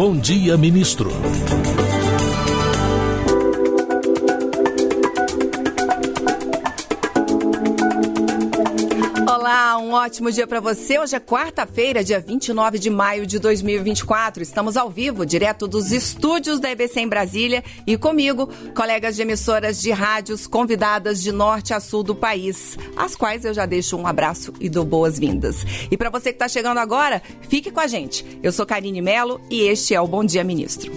Bom Dia Ministro. Olá, um ótimo dia para você. Hoje é quarta-feira, dia 29 de maio de 2024. Estamos ao vivo, direto dos estúdios da EBC em Brasília e comigo, colegas de emissoras de rádios convidadas de norte a sul do país, às quais eu já deixo um abraço e dou boas-vindas. E para você que está chegando agora, fique com a gente. Eu sou Karine Mello e este é o Bom Dia Ministro.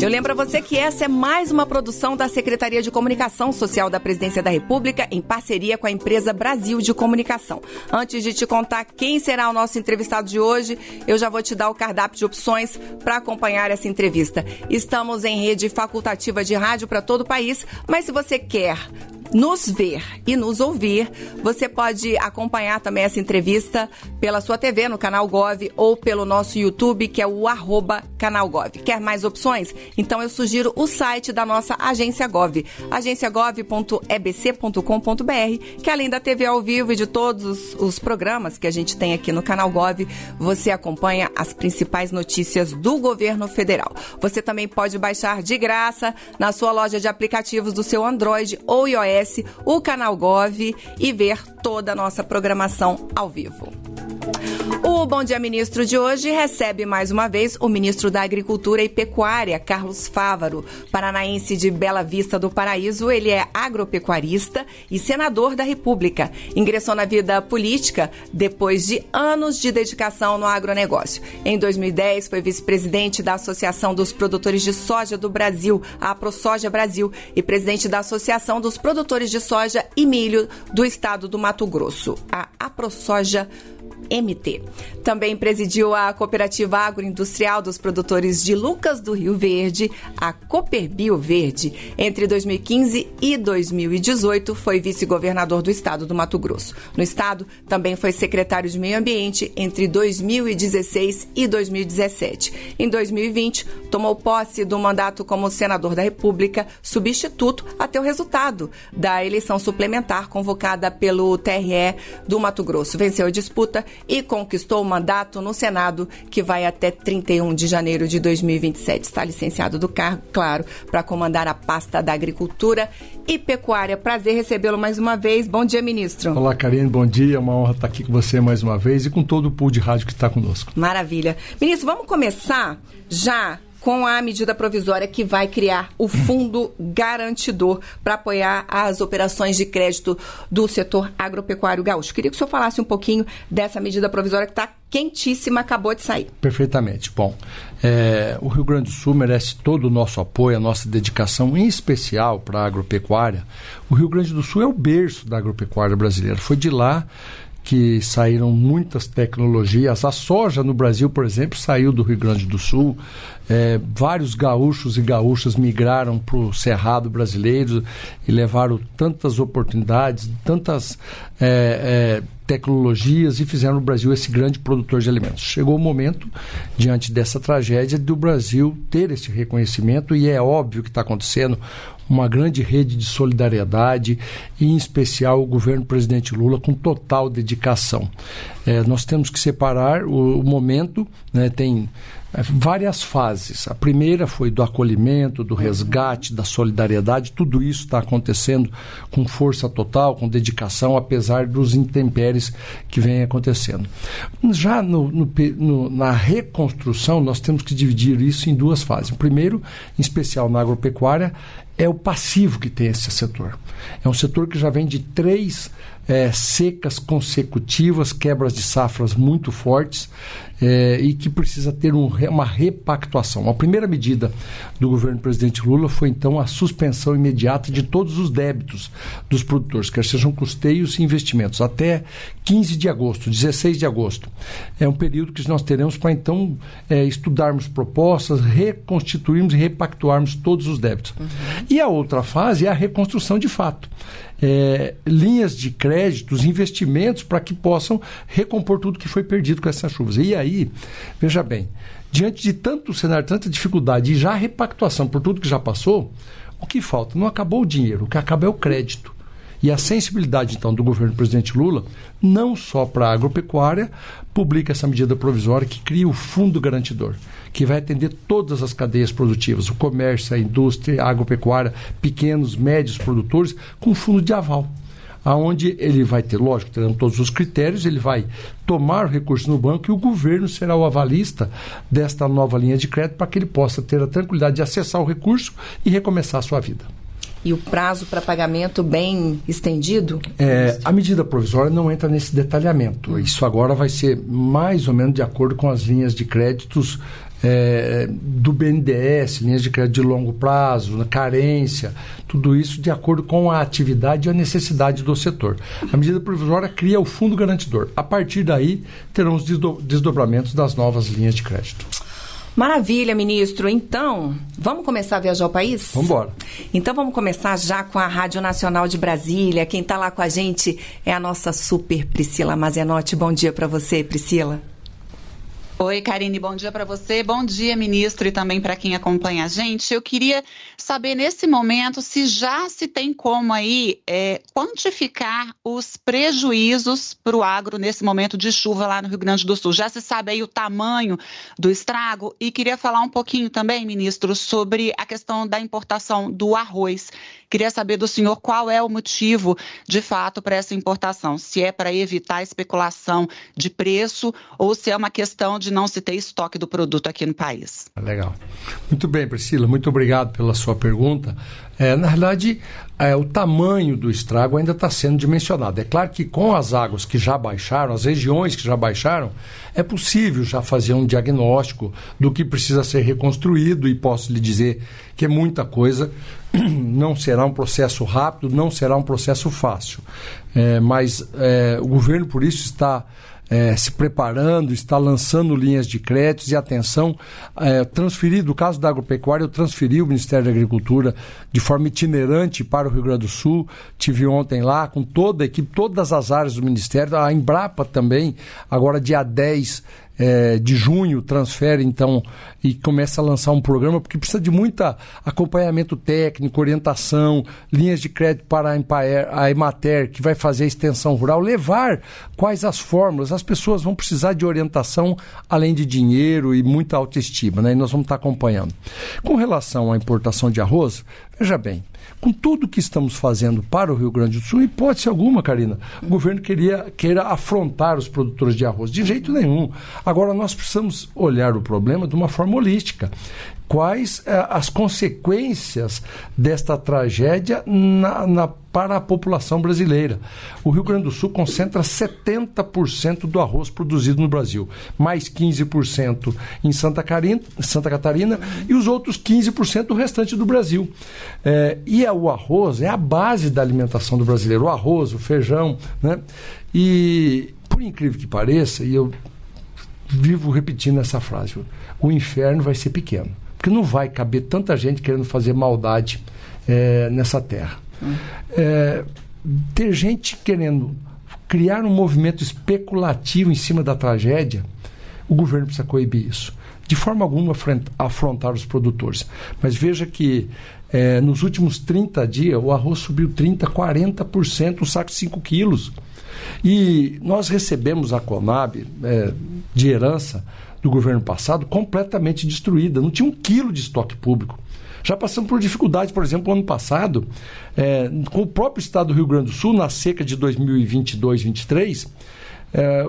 Eu lembro a você que essa é mais uma produção da Secretaria de Comunicação Social da Presidência da República em parceria com a empresa Brasil de Comunicação. Antes de te contar quem será o nosso entrevistado de hoje, eu já vou te dar o cardápio de opções para acompanhar essa entrevista. Estamos em rede facultativa de rádio para todo o país, mas se você quer nos ver e nos ouvir, você pode acompanhar também essa entrevista pela sua TV, no Canal Gov, ou pelo nosso YouTube, que é o @canalgov. Quer mais opções? Então eu sugiro o site da nossa Agência Gov, agenciagov.ebc.com.br, que além da TV ao vivo e de todos os programas que a gente tem aqui no Canal Gov, você acompanha as principais notícias do governo federal. Você também pode baixar de graça na sua loja de aplicativos do seu Android ou iOS o Canal Gov e ver toda a nossa programação ao vivo. O Bom Dia Ministro de hoje recebe mais uma vez o ministro da Agricultura e Pecuária, Carlos Fávaro. Paranaense de Bela Vista do Paraíso, ele é agropecuarista e senador da República. Ingressou na vida política depois de anos de dedicação no agronegócio. Em 2010, foi vice-presidente da Associação dos Produtores de Soja do Brasil, a AproSoja Brasil, e presidente da Associação dos Produtores de Soja e Milho do Estado do Mato Grosso, a AproSoja MT. Também presidiu a Cooperativa Agroindustrial dos Produtores de Lucas do Rio Verde, a Cooperbio Verde. Entre 2015 e 2018, foi vice-governador do estado do Mato Grosso. No estado, também foi secretário de Meio Ambiente entre 2016 e 2017. Em 2020, tomou posse do mandato como senador da República, substituto até o resultado da eleição suplementar convocada pelo TRE do Mato Grosso. Venceu a disputa e conquistou o mandato no Senado, que vai até 31 de janeiro de 2027. Está licenciado do cargo, claro, para comandar a pasta da Agricultura e Pecuária. Prazer recebê-lo mais uma vez. Bom dia, ministro. Olá, Karine, bom dia. É uma honra estar aqui com você mais uma vez e com todo o pool de rádio que está conosco. Maravilha. Ministro, vamos começar já com a medida provisória que vai criar o Fundo Garantidor para apoiar as operações de crédito do setor agropecuário gaúcho. Queria que o senhor falasse um pouquinho dessa medida provisória que está quentíssima, acabou de sair. Perfeitamente. Bom, o Rio Grande do Sul merece todo o nosso apoio, a nossa dedicação, em especial para a agropecuária. O Rio Grande do Sul é o berço da agropecuária brasileira. Foi de lá que saíram muitas tecnologias. A soja no Brasil, por exemplo, saiu do Rio Grande do Sul. Vários gaúchos e gaúchas migraram para o Cerrado brasileiro e levaram tantas oportunidades, tantas tecnologias e fizeram do Brasil esse grande produtor de alimentos. Chegou o momento, diante dessa tragédia, do Brasil ter esse reconhecimento, e é óbvio que está acontecendo uma grande rede de solidariedade, e em especial o governo do presidente Lula com total dedicação. Nós temos que separar o momento, né, tem várias fases. A primeira foi do acolhimento, do resgate, da solidariedade. Tudo isso está acontecendo com força total, com dedicação, apesar dos intempéries que vêm acontecendo. Já na reconstrução, nós temos que dividir isso em duas fases. O primeiro, em especial na agropecuária, é o passivo que tem esse setor. É um setor que já vem de 3 secas consecutivas, quebras de safras muito fortes, e que precisa ter uma repactuação. A primeira medida do governo do presidente Lula foi, então, a suspensão imediata de todos os débitos dos produtores, quer sejam custeios e investimentos, até 15 de agosto, 16 de agosto. É um período que nós teremos para, então, estudarmos propostas, reconstituirmos e repactuarmos todos os débitos. E a outra fase é a reconstrução de fato. Linhas de créditos, investimentos para que possam recompor tudo que foi perdido com essas chuvas. E aí, veja bem, diante de tanto cenário, tanta dificuldade e já repactuação por tudo que já passou, o que falta? Não acabou o dinheiro, o que acaba é o crédito. E a sensibilidade, então, do governo do presidente Lula, não só para a agropecuária, publica essa medida provisória que cria o Fundo Garantidor, que vai atender todas as cadeias produtivas, o comércio, a indústria, a agropecuária, pequenos, médios produtores, com fundo de aval, aonde ele vai ter, lógico, terão todos os critérios, ele vai tomar o recurso no banco e o governo será o avalista desta nova linha de crédito para que ele possa ter a tranquilidade de acessar o recurso e recomeçar a sua vida. E o prazo para pagamento bem estendido? A medida provisória não entra nesse detalhamento. Isso agora vai ser mais ou menos de acordo com as linhas de créditos do BNDES, linhas de crédito de longo prazo, carência, tudo isso de acordo com a atividade e a necessidade do setor. A medida provisória cria o Fundo Garantidor. A partir daí, terão os desdobramentos das novas linhas de crédito. Maravilha, ministro. Então, vamos começar a viajar o país? Vamos embora. Então, vamos começar já com a Rádio Nacional de Brasília. Quem está lá com a gente é a nossa super Priscila Mazenotti. Bom dia para você, Priscila. Oi, Karine, bom dia para você, bom dia, ministro, e também para quem acompanha a gente. Eu queria saber, nesse momento, se já se tem como aí quantificar os prejuízos para o agro nesse momento de chuva lá no Rio Grande do Sul. Já se sabe aí o tamanho do estrago? E queria falar um pouquinho também, ministro, sobre a questão da importação do arroz. Queria saber do senhor qual é o motivo, de fato, para essa importação. Se é para evitar a especulação de preço ou se é uma questão de não se ter estoque do produto aqui no país. Legal. Muito bem, Priscila, muito obrigado pela sua pergunta. Na realidade, o tamanho do estrago ainda está sendo dimensionado. É claro que com as águas que já baixaram, as regiões que já baixaram, é possível já fazer um diagnóstico do que precisa ser reconstruído e posso lhe dizer que é muita coisa. Não será um processo rápido, não será um processo fácil. Mas o governo, por isso, está se preparando, está lançando linhas de créditos e atenção, no caso da agropecuária, eu transferi o Ministério da Agricultura de forma itinerante para o Rio Grande do Sul, tive ontem lá com toda a equipe, todas as áreas do Ministério, a Embrapa também, agora dia 10 de junho, transfere então e começa a lançar um programa, porque precisa de muito acompanhamento técnico, orientação, linhas de crédito para a Emater, que vai fazer a extensão rural, levar quais as fórmulas. As pessoas vão precisar de orientação, além de dinheiro e muita autoestima, né? E nós vamos estar acompanhando. Com relação à importação de arroz, veja bem, com tudo que estamos fazendo para o Rio Grande do Sul, hipótese alguma, Karina, o governo queira afrontar os produtores de arroz. De jeito nenhum. Agora, nós precisamos olhar o problema de uma forma holística. Quais as consequências desta tragédia para a população brasileira? O Rio Grande do Sul concentra 70% do arroz produzido no Brasil, mais 15% em Santa Catarina e os outros 15% do restante do Brasil. O arroz é a base da alimentação do brasileiro, o arroz, o feijão, né? E, por incrível que pareça, e eu vivo repetindo essa frase, o inferno vai ser pequeno. Porque não vai caber tanta gente querendo fazer maldade nessa terra. Ter gente querendo criar um movimento especulativo em cima da tragédia, o governo precisa coibir isso. De forma alguma afrontar os produtores. Mas veja que nos últimos 30 dias o arroz subiu 30%, 40%, um saco de 5 quilos. E nós recebemos a Conab de herança do governo passado completamente destruída, não tinha 1 quilo de estoque público. Já passamos por dificuldades, por exemplo, ano passado, com o próprio estado do Rio Grande do Sul, na seca de 2022-23,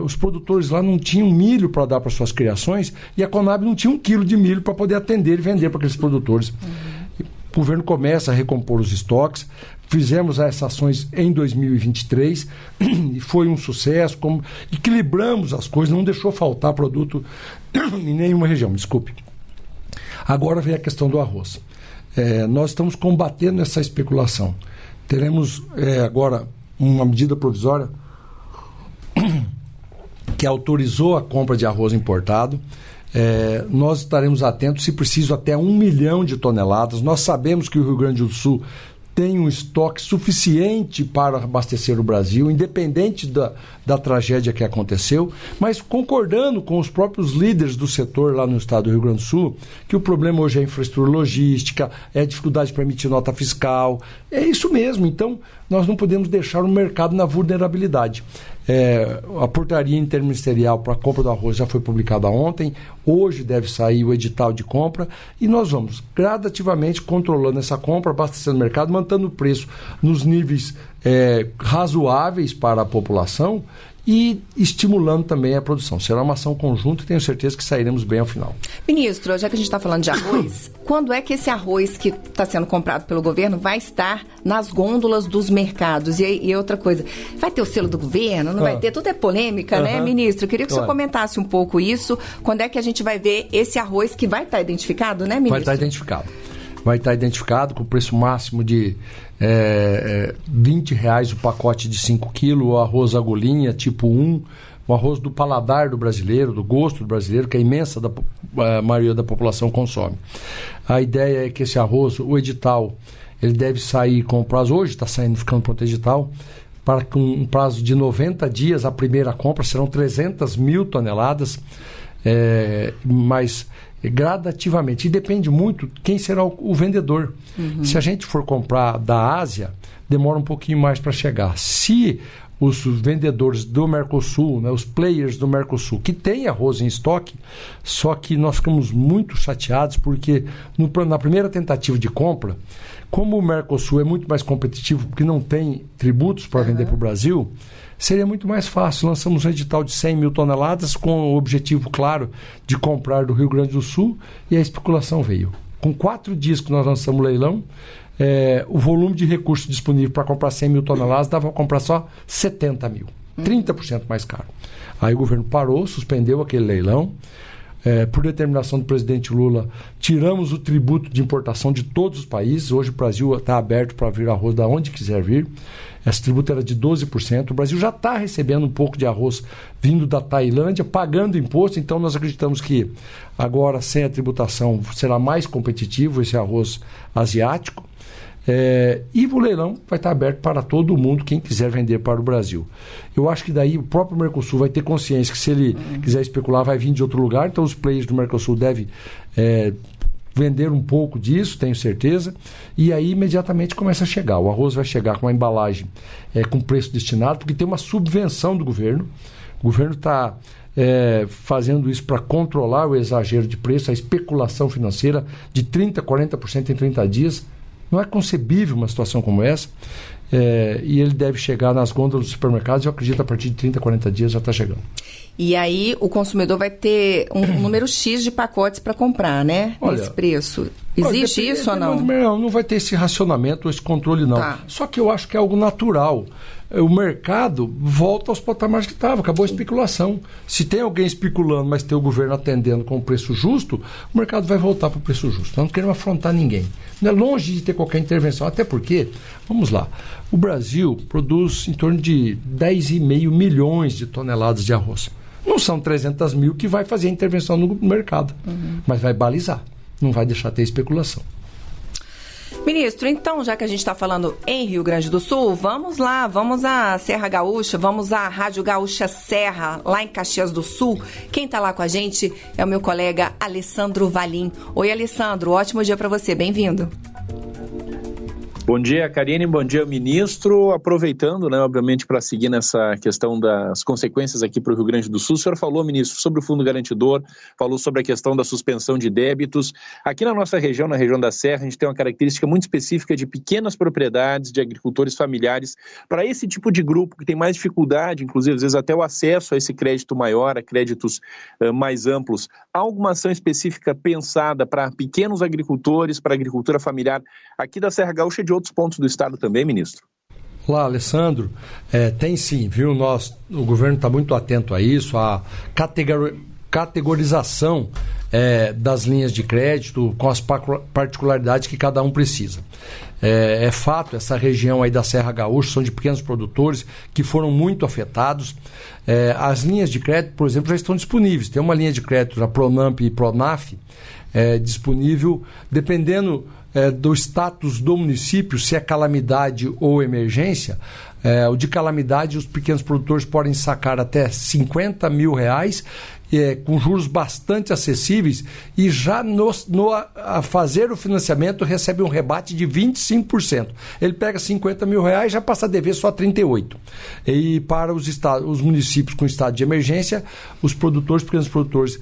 os produtores lá não tinham milho para dar para suas criações e a Conab não tinha 1 quilo de milho para poder atender e vender para aqueles produtores. O governo começa a recompor os estoques, fizemos essas ações em 2023 e foi um sucesso, equilibramos as coisas, não deixou faltar produto em nenhuma região, desculpe. Agora vem a questão do arroz. Nós estamos combatendo essa especulação. Teremos agora uma medida provisória que autorizou a compra de arroz importado. Nós estaremos atentos, se preciso, até 1 milhão de toneladas. Nós sabemos que o Rio Grande do Sul tem um estoque suficiente para abastecer o Brasil, independente da tragédia que aconteceu, mas concordando com os próprios líderes do setor lá no estado do Rio Grande do Sul, que o problema hoje é a infraestrutura logística, é a dificuldade para emitir nota fiscal, é isso mesmo. Então, nós não podemos deixar o mercado na vulnerabilidade. A portaria interministerial para a compra do arroz já foi publicada ontem, hoje deve sair o edital de compra e nós vamos gradativamente controlando essa compra, abastecendo o mercado, mantendo o preço nos níveis razoáveis para a população e estimulando também a produção. Será uma ação conjunta e tenho certeza que sairemos bem ao final. Ministro, já que a gente está falando de arroz, quando é que esse arroz que está sendo comprado pelo governo vai estar nas gôndolas dos mercados? E outra coisa, vai ter o selo do governo? Não vai ter? Tudo é polêmica, né, ministro? Eu queria que o senhor comentasse um pouco isso. Quando é que a gente vai ver esse arroz que vai estar identificado, né, ministro? Vai estar identificado. Vai estar identificado com o preço máximo de R$20 o pacote de 5 quilos, o arroz agulhinha tipo 1, o arroz do paladar do brasileiro, do gosto do brasileiro, que a imensa maioria da população consome. A ideia é que esse arroz, o edital, ele deve sair com prazo, hoje está ficando pronto o edital, para com um prazo de 90 dias a primeira compra, serão 300 mil toneladas, mas gradativamente, e depende muito quem será o vendedor. Se a gente for comprar da Ásia, demora um pouquinho mais para chegar. Se os vendedores do Mercosul, né, os players do Mercosul, que têm arroz em estoque, só que nós ficamos muito chateados porque na primeira tentativa de compra, como o Mercosul é muito mais competitivo porque não tem tributos para vender para o Brasil, seria muito mais fácil. Lançamos um edital de 100 mil toneladas com o objetivo claro de comprar do Rio Grande do Sul e a especulação veio. Com 4 dias que nós lançamos o leilão, o volume de recursos disponível para comprar 100 mil toneladas dava para comprar só 70 mil, 30% mais caro. Aí o governo parou, suspendeu aquele leilão. Por determinação do presidente Lula, tiramos o tributo de importação de todos os países. Hoje o Brasil está aberto para vir arroz de onde quiser vir. Esse tributo era de 12%. O Brasil já está recebendo um pouco de arroz vindo da Tailândia, pagando imposto. Então nós acreditamos que agora, sem a tributação, será mais competitivo esse arroz asiático. E o leilão vai estar aberto para todo mundo, quem quiser vender para o Brasil. Eu acho que daí o próprio Mercosul vai ter consciência que se ele quiser especular vai vir de outro lugar, então os players do Mercosul devem vender um pouco disso, tenho certeza, e aí imediatamente começa a chegar. O arroz vai chegar com uma embalagem com preço destinado, porque tem uma subvenção do governo. O governo está fazendo isso para controlar o exagero de preço, a especulação financeira de 30%, 40% em 30 dias. Não é concebível uma situação como essa, e ele deve chegar nas gôndolas dos supermercados, eu acredito, a partir de 30, 40 dias já está chegando. E aí o consumidor vai ter um número X de pacotes para comprar, né? Nesse preço. Existe isso ou não? Não vai ter esse racionamento, esse controle não. Tá. Só que eu acho que é algo natural. O mercado volta aos patamares que estava, acabou a especulação. Se tem alguém especulando, mas tem o governo atendendo com um preço justo, o mercado vai voltar para o preço justo. Nós não queremos afrontar ninguém. Não é longe de ter qualquer intervenção, até porque, vamos lá, o Brasil produz em torno de 10,5 milhões de toneladas de arroz. Não são 300 mil que vai fazer a intervenção no mercado, mas vai balizar, não vai deixar ter especulação. Ministro, então, já que a gente está falando em Rio Grande do Sul, vamos lá, vamos à Serra Gaúcha, vamos à Rádio Gaúcha Serra, lá em Caxias do Sul. Quem está lá com a gente é o meu colega Alessandro Valim. Oi, Alessandro, ótimo dia para você, bem-vindo. Bom dia, Karine, bom dia, ministro. Aproveitando, obviamente, para seguir nessa questão das consequências aqui para o Rio Grande do Sul, o senhor falou, ministro, sobre o Fundo Garantidor, falou sobre a questão da suspensão de débitos. Aqui na nossa região, na região da Serra, a gente tem uma característica muito específica de pequenas propriedades, de agricultores familiares. Para esse tipo de grupo que tem mais dificuldade, inclusive, às vezes até o acesso a esse crédito maior, a créditos mais amplos, há alguma ação específica pensada para pequenos agricultores, para a agricultura familiar aqui da Serra Gaúcha e de outros pontos do estado também, ministro? Olá, Alessandro. Tem sim, viu? O governo está muito atento a isso, a categorização das linhas de crédito com as particularidades que cada um precisa. É fato, essa região aí da Serra Gaúcha são de pequenos produtores que foram muito afetados. As linhas de crédito, por exemplo, já estão disponíveis. Tem uma linha de crédito da Pronamp e Pronaf disponível, dependendo do status do município, se é calamidade ou emergência. O de calamidade, os pequenos produtores podem sacar até R$50 mil, com juros bastante acessíveis, e já a fazer o financiamento recebe um rebate de 25%. Ele pega R$50 mil e já passa a dever só 38%. E para os municípios com estado de emergência, os pequenos produtores,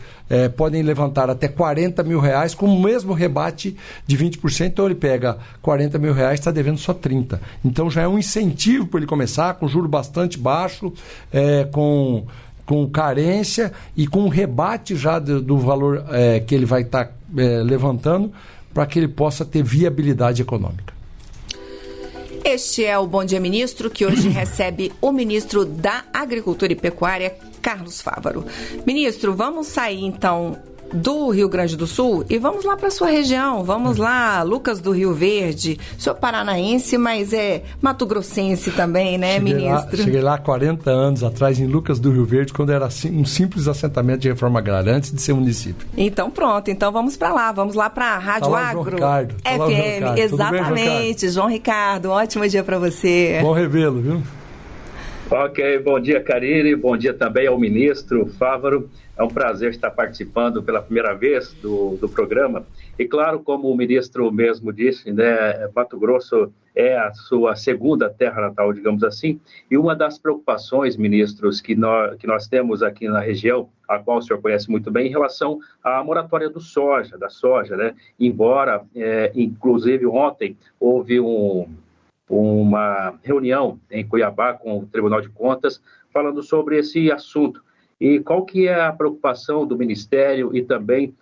podem levantar até R$40 mil com o mesmo rebate de 20%. Então ele pega R$40 mil e está devendo só 30%. Então já é um incentivo para ele começar, com juro bastante baixo, com carência e com um rebate já do valor que ele vai estar levantando, para que ele possa ter viabilidade econômica. Este é o Bom Dia Ministro, que hoje recebe o ministro da Agricultura e Pecuária, Carlos Fávaro. Ministro, vamos sair então do Rio Grande do Sul e vamos lá para a sua região. Vamos lá, Lucas do Rio Verde. Sou paranaense, mas é mato-grossense também, né, ministro? Cheguei lá 40 anos atrás, em Lucas do Rio Verde, quando era um simples assentamento de reforma agrária, antes de ser município. Então pronto, então vamos lá para a Rádio Agro João Ricardo. FM, exatamente. Bem, João Ricardo, um ótimo dia para você. Bom revê-lo, viu? Ok, bom dia, Karine, bom dia também ao ministro Fávaro. É um prazer estar participando pela primeira vez do programa. E claro, como o ministro mesmo disse, né, Mato Grosso é a sua segunda terra natal, digamos assim. E uma das preocupações, ministros, que nós temos aqui na região, a qual o senhor conhece muito bem, em relação à moratória da soja, né? Embora, inclusive ontem, houve uma reunião em Cuiabá com o Tribunal de Contas falando sobre esse assunto. E qual que é a preocupação do Ministério e também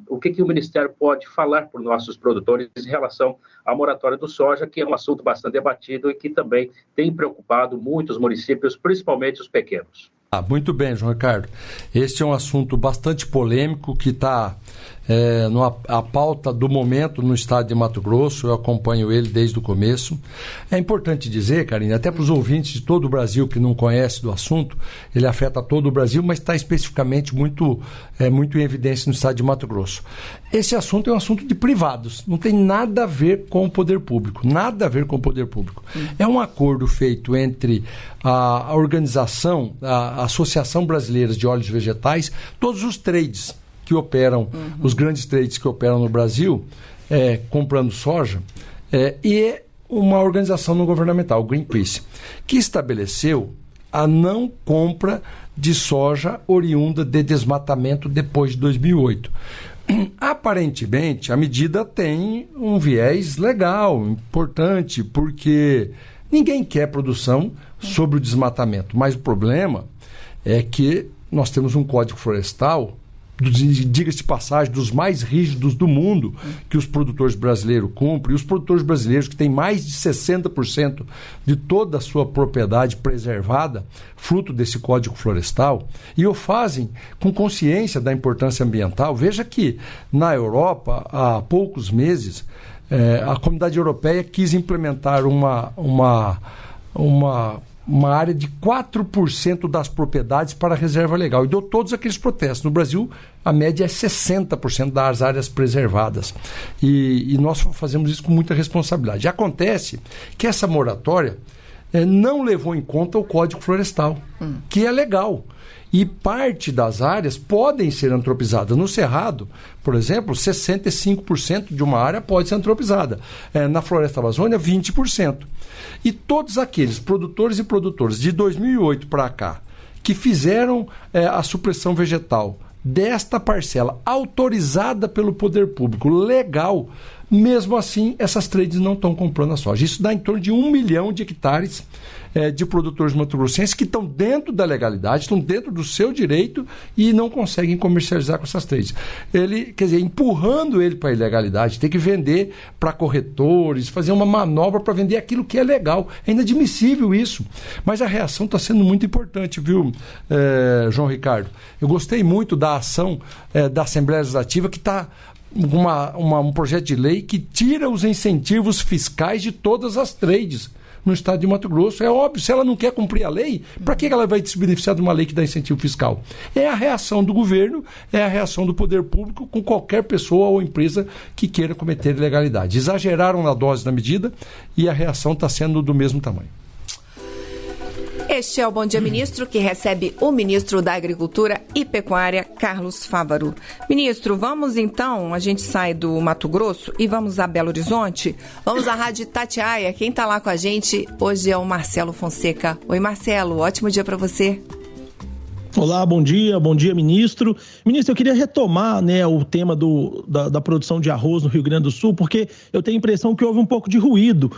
o que o Ministério pode falar para os nossos produtores em relação à moratória do soja, que é um assunto bastante debatido e que também tem preocupado muitos municípios, principalmente os pequenos. Muito bem, João Ricardo. Este é um assunto bastante polêmico que está a pauta do momento no estado de Mato Grosso. Eu acompanho ele desde o começo. É importante dizer, Karine, até para os ouvintes de todo o Brasil que não conhecem do assunto, ele afeta todo o Brasil, mas está especificamente muito em evidência no estado de Mato Grosso. Esse assunto é um assunto de privados, não tem nada a ver com o poder público, nada a ver com o poder público. É um acordo feito entre a organização, a Associação Brasileira de Óleos Vegetais, todos os trades que operam, os grandes trades que operam no Brasil, comprando soja, e uma organização não governamental, o Greenpeace, que estabeleceu a não compra de soja oriunda de desmatamento depois de 2008. Aparentemente, a medida tem um viés legal, importante, porque ninguém quer produção sobre o desmatamento, mas o problema é que nós temos um código florestal, diga-se de passagem, dos mais rígidos do mundo, que os produtores brasileiros cumprem, e os produtores brasileiros que têm mais de 60% de toda a sua propriedade preservada, fruto desse código florestal, e o fazem com consciência da importância ambiental. Veja que na Europa, há poucos meses, a comunidade europeia quis implementar uma área de 4% das propriedades para reserva legal. E deu todos aqueles protestos. No Brasil, a média é 60% das áreas preservadas. E nós fazemos isso com muita responsabilidade. Acontece que essa moratória não levou em conta o Código Florestal, que é legal. E parte das áreas podem ser antropizadas. No Cerrado, por exemplo, 65% de uma área pode ser antropizada. Na Floresta Amazônia, 20%. E todos aqueles produtores e produtoras de 2008 para cá que fizeram a supressão vegetal desta parcela autorizada pelo poder público, legal, mesmo assim essas trades não estão comprando a soja. Isso dá em torno de 1 milhão de hectares de produtores mato-grossenses que estão dentro da legalidade, estão dentro do seu direito e não conseguem comercializar com essas trades. Ele, quer dizer, empurrando ele para a ilegalidade, tem que vender para corretores, fazer uma manobra para vender aquilo que é legal. É inadmissível isso. Mas a reação está sendo muito importante, viu, João Ricardo? Eu gostei muito da ação da Assembleia Legislativa, que está um projeto de lei que tira os incentivos fiscais de todas as trades. no estado de Mato Grosso. É óbvio, se ela não quer cumprir a lei, para que ela vai se beneficiar de uma lei que dá incentivo fiscal? É a reação do governo, é a reação do poder público com qualquer pessoa ou empresa que queira cometer ilegalidade. Exageraram na dose da medida e a reação está sendo do mesmo tamanho. Este é o Bom Dia Ministro, que recebe o ministro da Agricultura e Pecuária, Carlos Fávaro. Ministro, vamos então, a gente sai do Mato Grosso e vamos a Belo Horizonte. Vamos à Rádio Itatiaia. Quem está lá com a gente hoje é o Marcelo Fonseca. Oi, Marcelo, ótimo dia para você. Olá, bom dia, ministro. Ministro, eu queria retomar, o tema da produção de arroz no Rio Grande do Sul, porque eu tenho a impressão que houve um pouco de ruído,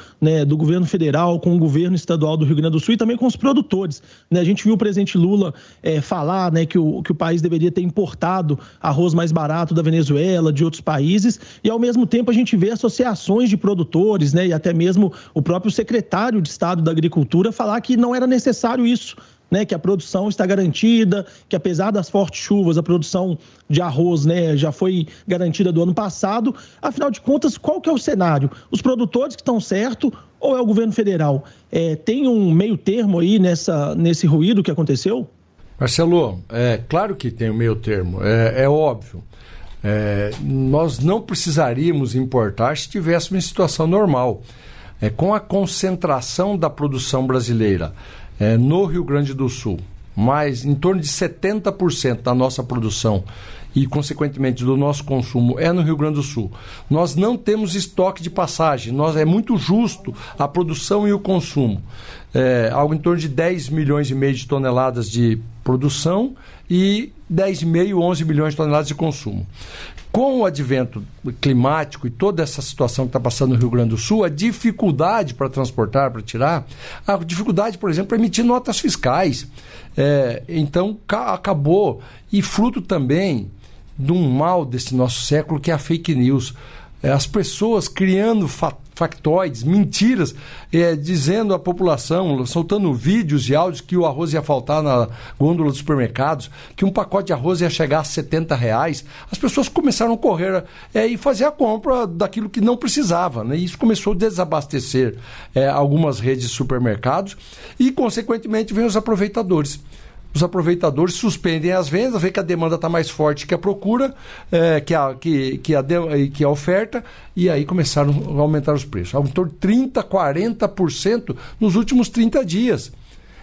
do governo federal com o governo estadual do Rio Grande do Sul e também com os produtores. A gente viu o presidente Lula falar que o país deveria ter importado arroz mais barato da Venezuela, de outros países, e ao mesmo tempo a gente vê associações de produtores, e até mesmo o próprio secretário de Estado da Agricultura falar que não era necessário isso. Que a produção está garantida, que apesar das fortes chuvas, a produção de arroz já foi garantida do ano passado. Afinal de contas, qual que é o cenário? Os produtores que estão certos ou é o governo federal? Tem um meio termo aí nesse ruído que aconteceu? Marcelo, claro que tem um meio termo, é óbvio. Nós não precisaríamos importar se tivéssemos em situação normal. Com a concentração da produção brasileira no Rio Grande do Sul, mas em torno de 70% da nossa produção e, consequentemente, do nosso consumo é no Rio Grande do Sul. Nós não temos estoque de passagem, é muito justo a produção e o consumo. Algo em torno de 10 milhões e meio de toneladas de produção e 10,5, 11 milhões de toneladas de consumo. Com o advento climático e toda essa situação que está passando no Rio Grande do Sul, a dificuldade para transportar, para tirar, a dificuldade, por exemplo, para emitir notas fiscais. Então, acabou, e fruto também de um mal desse nosso século, que é a fake news. As pessoas criando factoides, mentiras, dizendo à população, soltando vídeos e áudios que o arroz ia faltar na gôndola dos supermercados, que um pacote de arroz ia chegar a R$70. As pessoas começaram a correr e fazer a compra daquilo que não precisava, E isso começou a desabastecer algumas redes de supermercados e, consequentemente, vem os aproveitadores. Os aproveitadores suspendem as vendas, vê que a demanda está mais forte que a procura, que a oferta, e aí começaram a aumentar os preços. Em torno de 30%, 40% nos últimos 30 dias.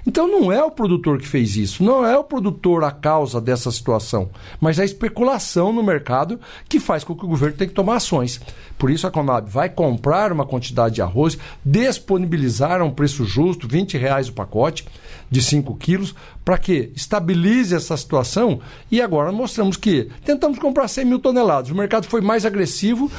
Então não é o produtor que fez isso, não é o produtor a causa dessa situação, mas a especulação no mercado que faz com que o governo tenha que tomar ações. Por isso a Conab vai comprar uma quantidade de arroz, disponibilizar a um preço justo, R$20 o pacote de 5 quilos, para que estabilize essa situação. E agora mostramos que tentamos comprar 100 mil toneladas, o mercado foi mais agressivo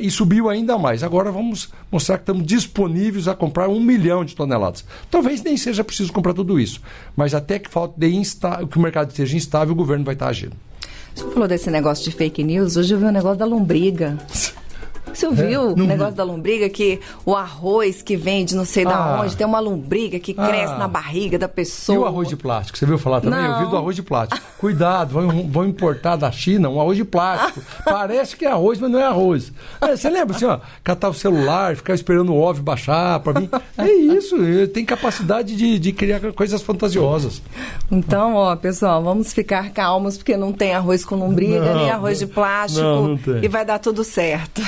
e subiu ainda mais. Agora vamos mostrar que estamos disponíveis a comprar 1 milhão de toneladas. Talvez nem seja preciso comprar tudo isso, mas até que que o mercado esteja instável, o governo vai estar agindo. Você falou desse negócio de fake news, hoje eu vi um negócio da lombriga. Você ouviu o negócio da lombriga, que o arroz que vende não sei da onde, tem uma lombriga que cresce na barriga da pessoa. E o arroz de plástico? Você viu falar também? Não. Eu vi do arroz de plástico. Cuidado, vão importar da China um arroz de plástico. Parece que é arroz, mas não é arroz. Você lembra assim, catar o celular, ficar esperando o óvulo baixar para mim? É isso, tem capacidade de criar coisas fantasiosas. Então, pessoal, vamos ficar calmos, porque não tem arroz com lombriga, nem arroz de plástico, não tem. E vai dar tudo certo.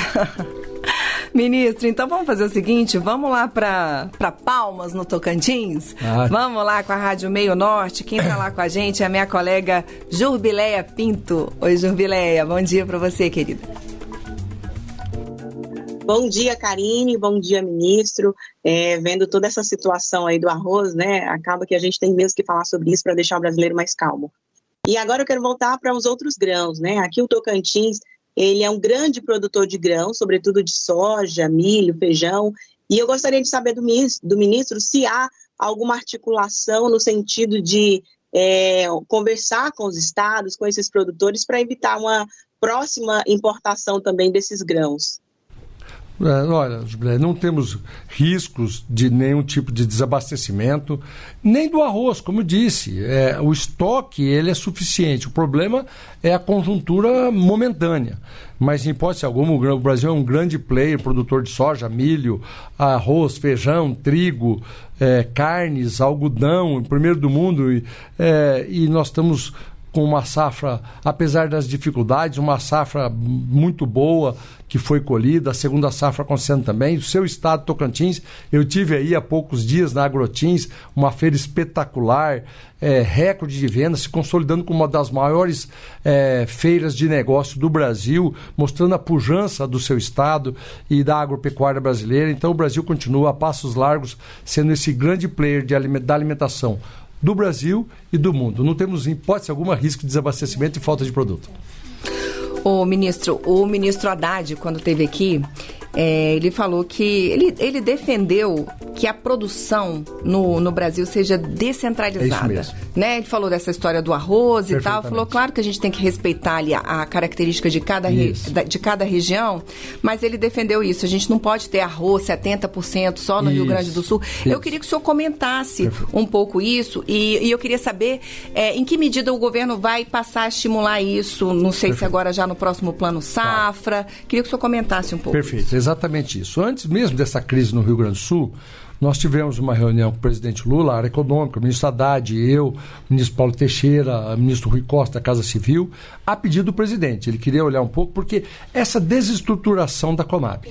Ministro, então vamos fazer o seguinte, vamos lá para Palmas, no Tocantins? Vamos lá com a Rádio Meio Norte. Quem está lá com a gente é a minha colega Jurbileia Pinto. Oi, Jurbileia, bom dia para você, querida. Bom dia, Karine, bom dia, ministro. Vendo toda essa situação aí do arroz, acaba que a gente tem mesmo que falar sobre isso para deixar o brasileiro mais calmo. E agora eu quero voltar para os outros grãos, Aqui o Tocantins, ele é um grande produtor de grãos, sobretudo de soja, milho, feijão, e eu gostaria de saber do ministro se há alguma articulação no sentido de conversar com os estados, com esses produtores, para evitar uma próxima importação também desses grãos. Olha, não temos riscos de nenhum tipo de desabastecimento, nem do arroz, como eu disse. O estoque ele é suficiente. O problema é a conjuntura momentânea. Mas, em hipótese alguma, o Brasil é um grande player, produtor de soja, milho, arroz, feijão, trigo, carnes, algodão, o primeiro do mundo. E nós estamos com uma safra, apesar das dificuldades, uma safra muito boa que foi colhida, a segunda safra acontecendo também. O seu estado, Tocantins, eu tive aí há poucos dias na Agrotins, uma feira espetacular, recorde de vendas, se consolidando como uma das maiores feiras de negócio do Brasil, mostrando a pujança do seu estado e da agropecuária brasileira. Então o Brasil continua a passos largos sendo esse grande player da alimentação do Brasil e do mundo. Não temos, em hipótese alguma, risco de desabastecimento e falta de produto. O ministro Haddad, quando esteve aqui, ele falou que ele defendeu que a produção no Brasil seja descentralizada. É isso mesmo. Né? Ele falou dessa história do arroz e tal. Falou, claro que a gente tem que respeitar ali a característica de cada região, mas ele defendeu isso. A gente não pode ter arroz 70% só no Rio Grande do Sul. Eu queria que o senhor comentasse um pouco isso e eu queria saber em que medida o governo vai passar a estimular isso, não sei se agora já no próximo plano safra. Queria que o senhor comentasse um pouco. Perfeito, exatamente isso. Antes mesmo dessa crise no Rio Grande do Sul, nós tivemos uma reunião com o presidente Lula, a área econômica, o ministro Haddad, eu, o ministro Paulo Teixeira, o ministro Rui Costa, da Casa Civil, a pedido do presidente. Ele queria olhar um pouco, porque essa desestruturação da Conab,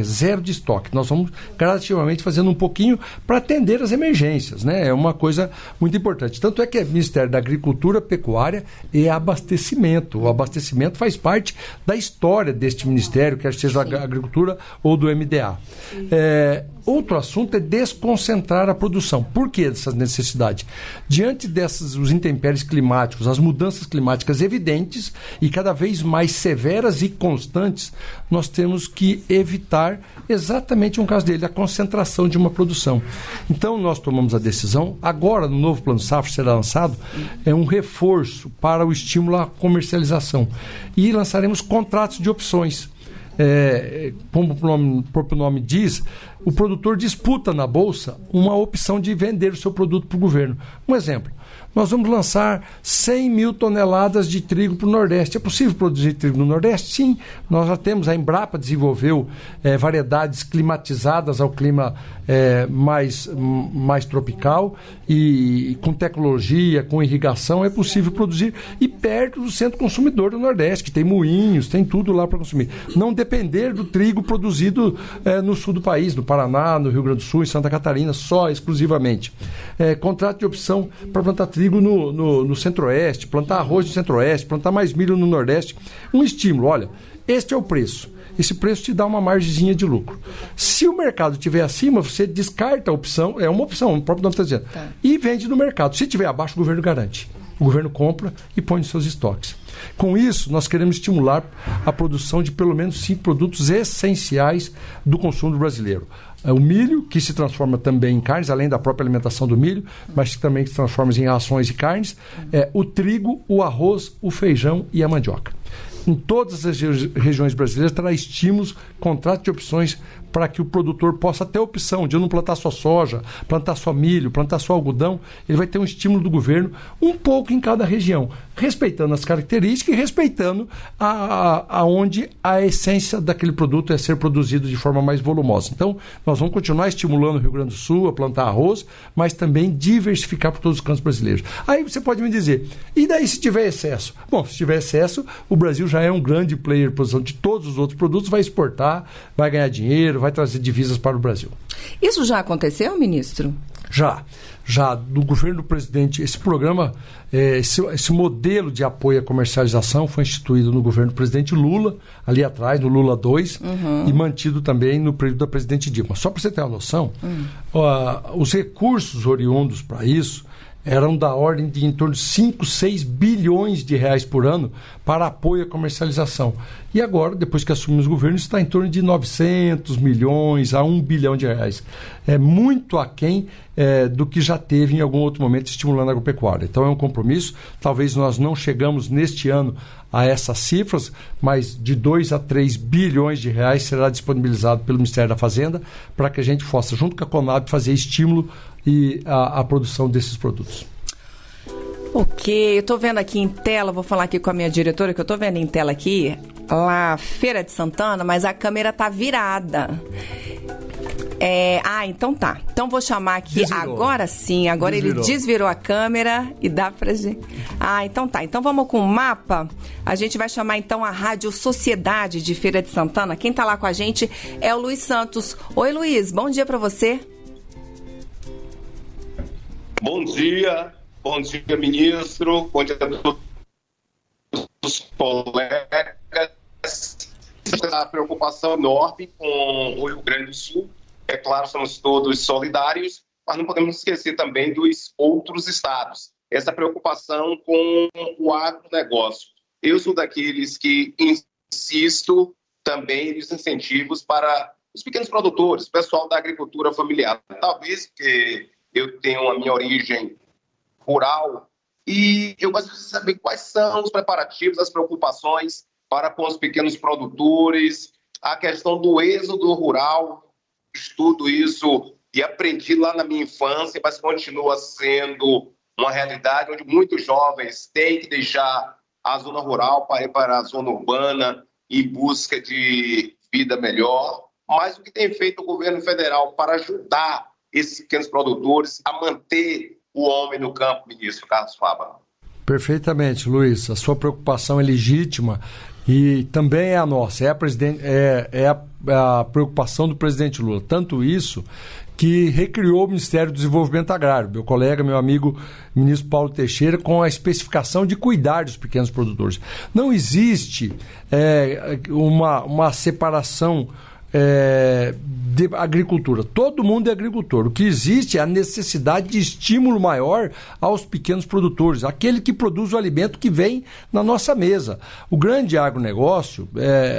zero de estoque, nós vamos gradativamente fazendo um pouquinho para atender as emergências, né? É uma coisa muito importante. Tanto é que é Ministério da Agricultura, Pecuária e Abastecimento. O abastecimento faz parte da história deste ministério, quer seja da Agricultura ou do MDA. Outro assunto é desconcentrar a produção. Por que essa necessidade? Diante os intempéries climáticos, as mudanças climáticas evidentes e cada vez mais severas e constantes, nós temos que evitar exatamente um caso dele, a concentração de uma produção. Então nós tomamos a decisão, agora no novo Plano Safra será lançado, um reforço para o estímulo à comercialização. E lançaremos contratos de opções. Como o próprio nome diz, o produtor disputa na Bolsa uma opção de vender o seu produto para o governo. Um exemplo, nós vamos lançar 100 mil toneladas de trigo para o Nordeste. É possível produzir trigo no Nordeste? Sim. Nós já temos, a Embrapa desenvolveu variedades climatizadas ao clima mais tropical e com tecnologia, com irrigação, é possível produzir e perto do centro consumidor do Nordeste, que tem moinhos, tem tudo lá para consumir. Não depender do trigo produzido no sul do país, no Paraná, no Rio Grande do Sul, em Santa Catarina, só exclusivamente. Contrato de opção para plantar trigo no Centro-Oeste, plantar arroz no Centro-Oeste, plantar mais milho no Nordeste. Um estímulo, olha, este é o preço. Esse preço te dá uma margenzinha de lucro. Se o mercado estiver acima, você descarta a opção, é uma opção, o próprio nome está dizendo, e vende no mercado. Se estiver abaixo, o governo garante. O governo compra e põe nos seus estoques. Com isso, nós queremos estimular a produção de pelo menos 5 produtos essenciais do consumo brasileiro. O milho, que se transforma também em carnes, além da própria alimentação do milho, mas que também se transforma em rações e carnes. O trigo, o arroz, o feijão e a mandioca. Em todas as regiões brasileiras terá estímulos, contrato de opções para que o produtor possa ter a opção de não plantar só soja, plantar só milho, plantar só algodão. Ele vai ter um estímulo do governo, um pouco em cada região, respeitando as características e respeitando aonde a essência daquele produto é ser produzido de forma mais volumosa. Então, nós vamos continuar estimulando o Rio Grande do Sul a plantar arroz, mas também diversificar por todos os cantos brasileiros. Aí você pode me dizer, e daí se tiver excesso? Bom, se tiver excesso, o Brasil já é um grande player em produção de todos os outros produtos, vai exportar, vai ganhar dinheiro, vai trazer divisas para o Brasil. Isso já aconteceu, ministro? Já do governo do presidente, esse programa, esse modelo de apoio à comercialização foi instituído no governo do presidente Lula, ali atrás, no Lula 2, e mantido também no período da presidente Dilma. Só para você ter uma noção, os recursos oriundos para isso eram da ordem de em torno de 5, 6 bilhões de reais por ano para apoio à comercialização. E agora, depois que assumimos o governo, está em torno de 900 milhões a 1 bilhão de reais. É muito aquém do que já teve em algum outro momento estimulando a agropecuária. Então é um compromisso, talvez nós não chegamos neste ano a essas cifras, mas de 2 a 3 bilhões de reais será disponibilizado pelo Ministério da Fazenda para que a gente possa, junto com a Conab, fazer estímulo e a produção desses produtos. Ok, eu estou vendo aqui em tela, vou falar aqui com a minha diretora, que eu estou vendo em tela aqui, lá Feira de Santana, mas a câmera está virada. Então tá. Então vou chamar aqui, desvirou. Agora sim, agora desvirou. Ele desvirou a câmera e dá pra gente... então tá. Então vamos com o mapa. A gente vai chamar então a Rádio Sociedade de Feira de Santana. Quem tá lá com a gente é o Luiz Santos. Oi, Luiz, bom dia pra você. Bom dia, ministro. Bom dia a todos os colegas. A preocupação enorme com o Rio Grande do Sul. É claro, somos todos solidários, mas não podemos esquecer também dos outros estados. Essa preocupação com o agronegócio. Eu sou daqueles que insisto também nos incentivos para os pequenos produtores, o pessoal da agricultura familiar. Talvez porque eu tenho a minha origem rural e eu gostaria de saber quais são os preparativos, as preocupações para com os pequenos produtores, a questão do êxodo rural. Estudo isso e aprendi lá na minha infância, mas continua sendo uma realidade onde muitos jovens têm que deixar a zona rural para ir para a zona urbana em busca de vida melhor. Mas o que tem feito o governo federal para ajudar esses pequenos produtores a manter o homem no campo, ministro Carlos Fávaro? Perfeitamente, Luiz. A sua preocupação é legítima e também é a nossa. A preocupação do presidente Lula. Tanto isso que recriou o Ministério do Desenvolvimento Agrário, meu colega, meu amigo, ministro Paulo Teixeira, com a especificação de cuidar dos pequenos produtores. Não existe uma separação de agricultura. Todo mundo é agricultor. O que existe é a necessidade de estímulo maior aos pequenos produtores, aquele que produz o alimento que vem na nossa mesa. O grande agronegócio,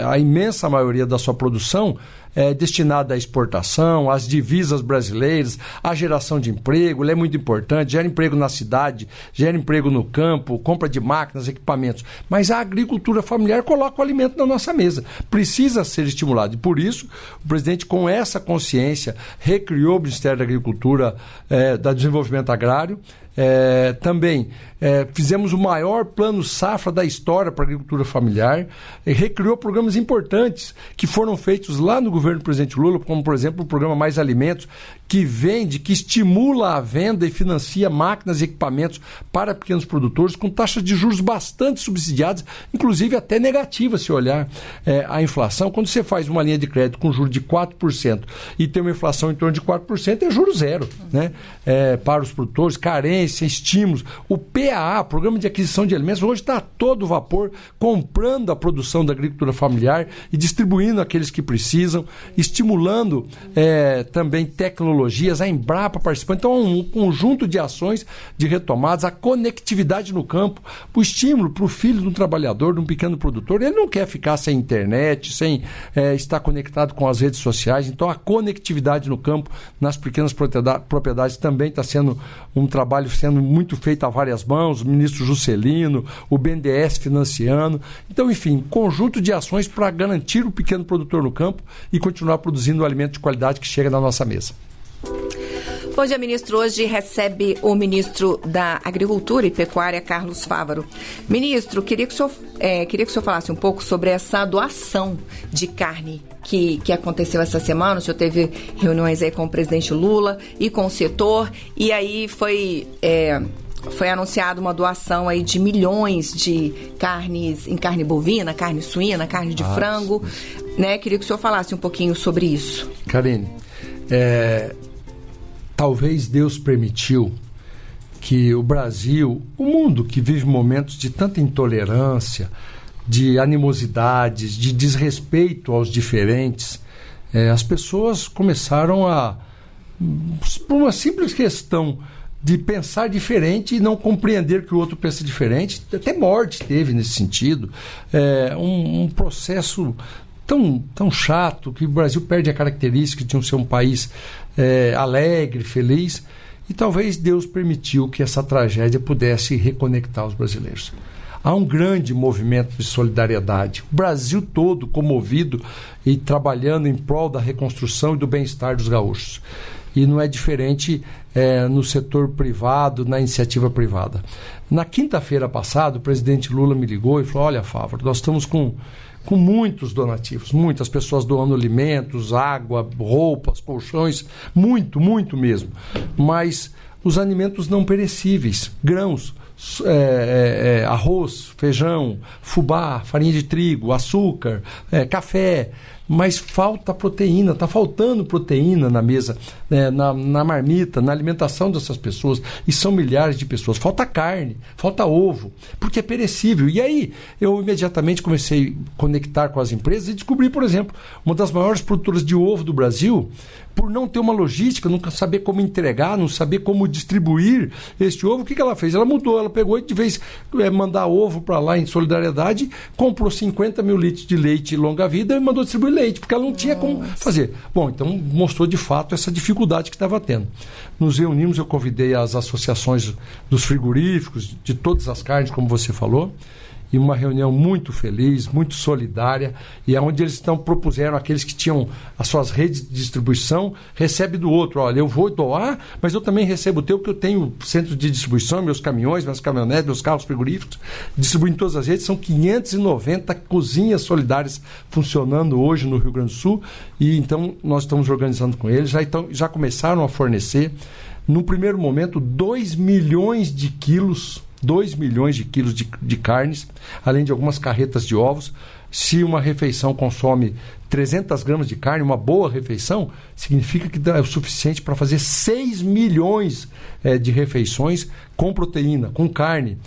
a imensa maioria da sua produção é destinada à exportação, às divisas brasileiras, à geração de emprego, ele é muito importante, gera emprego na cidade, gera emprego no campo, compra de máquinas, equipamentos. Mas a agricultura familiar coloca o alimento na nossa mesa. Precisa ser estimulado. E por isso, o presidente, com essa consciência, recriou o Ministério da Agricultura, da Desenvolvimento Agrário. Também fizemos o maior plano safra da história para a agricultura familiar, recriou programas importantes que foram feitos lá no governo do presidente Lula, como por exemplo o programa Mais Alimentos, que vende, que estimula a venda e financia máquinas e equipamentos para pequenos produtores com taxas de juros bastante subsidiadas, inclusive até negativas se olhar a inflação. Quando você faz uma linha de crédito com juros de 4% e tem uma inflação em torno de 4%, é juro zero, né? Para os produtores, carência, estímulos. O PAA, Programa de Aquisição de Alimentos, hoje está a todo vapor, comprando a produção da agricultura familiar e distribuindo àqueles que precisam, estimulando também tecnologias, a Embrapa participando. Então, um conjunto de ações de retomadas, a conectividade no campo, o estímulo para o filho de um trabalhador, de um pequeno produtor. Ele não quer ficar sem internet, sem estar conectado com as redes sociais. Então, a conectividade no campo, nas pequenas propriedades, também está sendo um trabalho sendo muito feito a várias mãos, o ministro Juscelino, o BNDES financiando. Então, enfim, conjunto de ações para garantir o pequeno produtor no campo e continuar produzindo o alimento de qualidade que chega na nossa mesa. Bom dia, ministro. Hoje recebe o ministro da Agricultura e Pecuária, Carlos Fávaro. Ministro, queria que o senhor falasse um pouco sobre essa doação de carne que aconteceu essa semana. O senhor teve reuniões aí com o presidente Lula e com o setor, e aí foi anunciada uma doação aí de milhões de carnes, em carne bovina, carne suína, carne de frango, né? Queria que o senhor falasse um pouquinho sobre isso. Karine, talvez Deus permitiu que o Brasil, o mundo que vive momentos de tanta intolerância, de animosidades, de desrespeito aos diferentes, as pessoas começaram por uma simples questão de pensar diferente e não compreender que o outro pensa diferente. Até morte teve nesse sentido. Um processo tão chato que o Brasil perde a característica de ser um país alegre, feliz. E talvez Deus permitiu que essa tragédia pudesse reconectar os brasileiros. Há um grande movimento de solidariedade. O Brasil todo comovido e trabalhando em prol da reconstrução e do bem-estar dos gaúchos. E não é diferente no setor privado, na iniciativa privada. Na quinta-feira passada, o presidente Lula me ligou e falou: olha, Fávaro, nós estamos com muitos donativos, muitas pessoas doando alimentos, água, roupas, colchões, muito, muito mesmo. Mas os alimentos não perecíveis, grãos, arroz, feijão, fubá, farinha de trigo, açúcar, café, mas falta proteína, está faltando proteína na mesa, na marmita, na alimentação dessas pessoas, e são milhares de pessoas. Falta carne, falta ovo, porque é perecível. E aí eu imediatamente comecei a conectar com as empresas e descobri, por exemplo, uma das maiores produtoras de ovo do Brasil, por não ter uma logística, não saber como entregar, não saber como distribuir este ovo, o que ela fez? Ela mudou, ela pegou e de vez mandar ovo para lá em solidariedade, comprou 50 mil litros de leite longa-vida e mandou distribuir leite, porque ela não tinha como fazer. Bom, então mostrou de fato essa dificuldade que estava tendo. Nos reunimos, eu convidei as associações dos frigoríficos, de todas as carnes, como você falou, e uma reunião muito feliz, muito solidária, e onde eles propuseram aqueles que tinham as suas redes de distribuição, recebe do outro, olha, eu vou doar, mas eu também recebo o teu, porque eu tenho centro de distribuição, meus caminhões, minhas caminhonetes, meus carros frigoríficos, distribuem em todas as redes, são 590 cozinhas solidárias funcionando hoje no Rio Grande do Sul, e então nós estamos organizando com eles, já começaram a fornecer, no primeiro momento, 2 milhões de quilos de carnes, além de algumas carretas de ovos. Se uma refeição consome 300 gramas de carne, uma boa refeição, significa que é o suficiente para fazer 6 milhões de refeições com proteína, com carne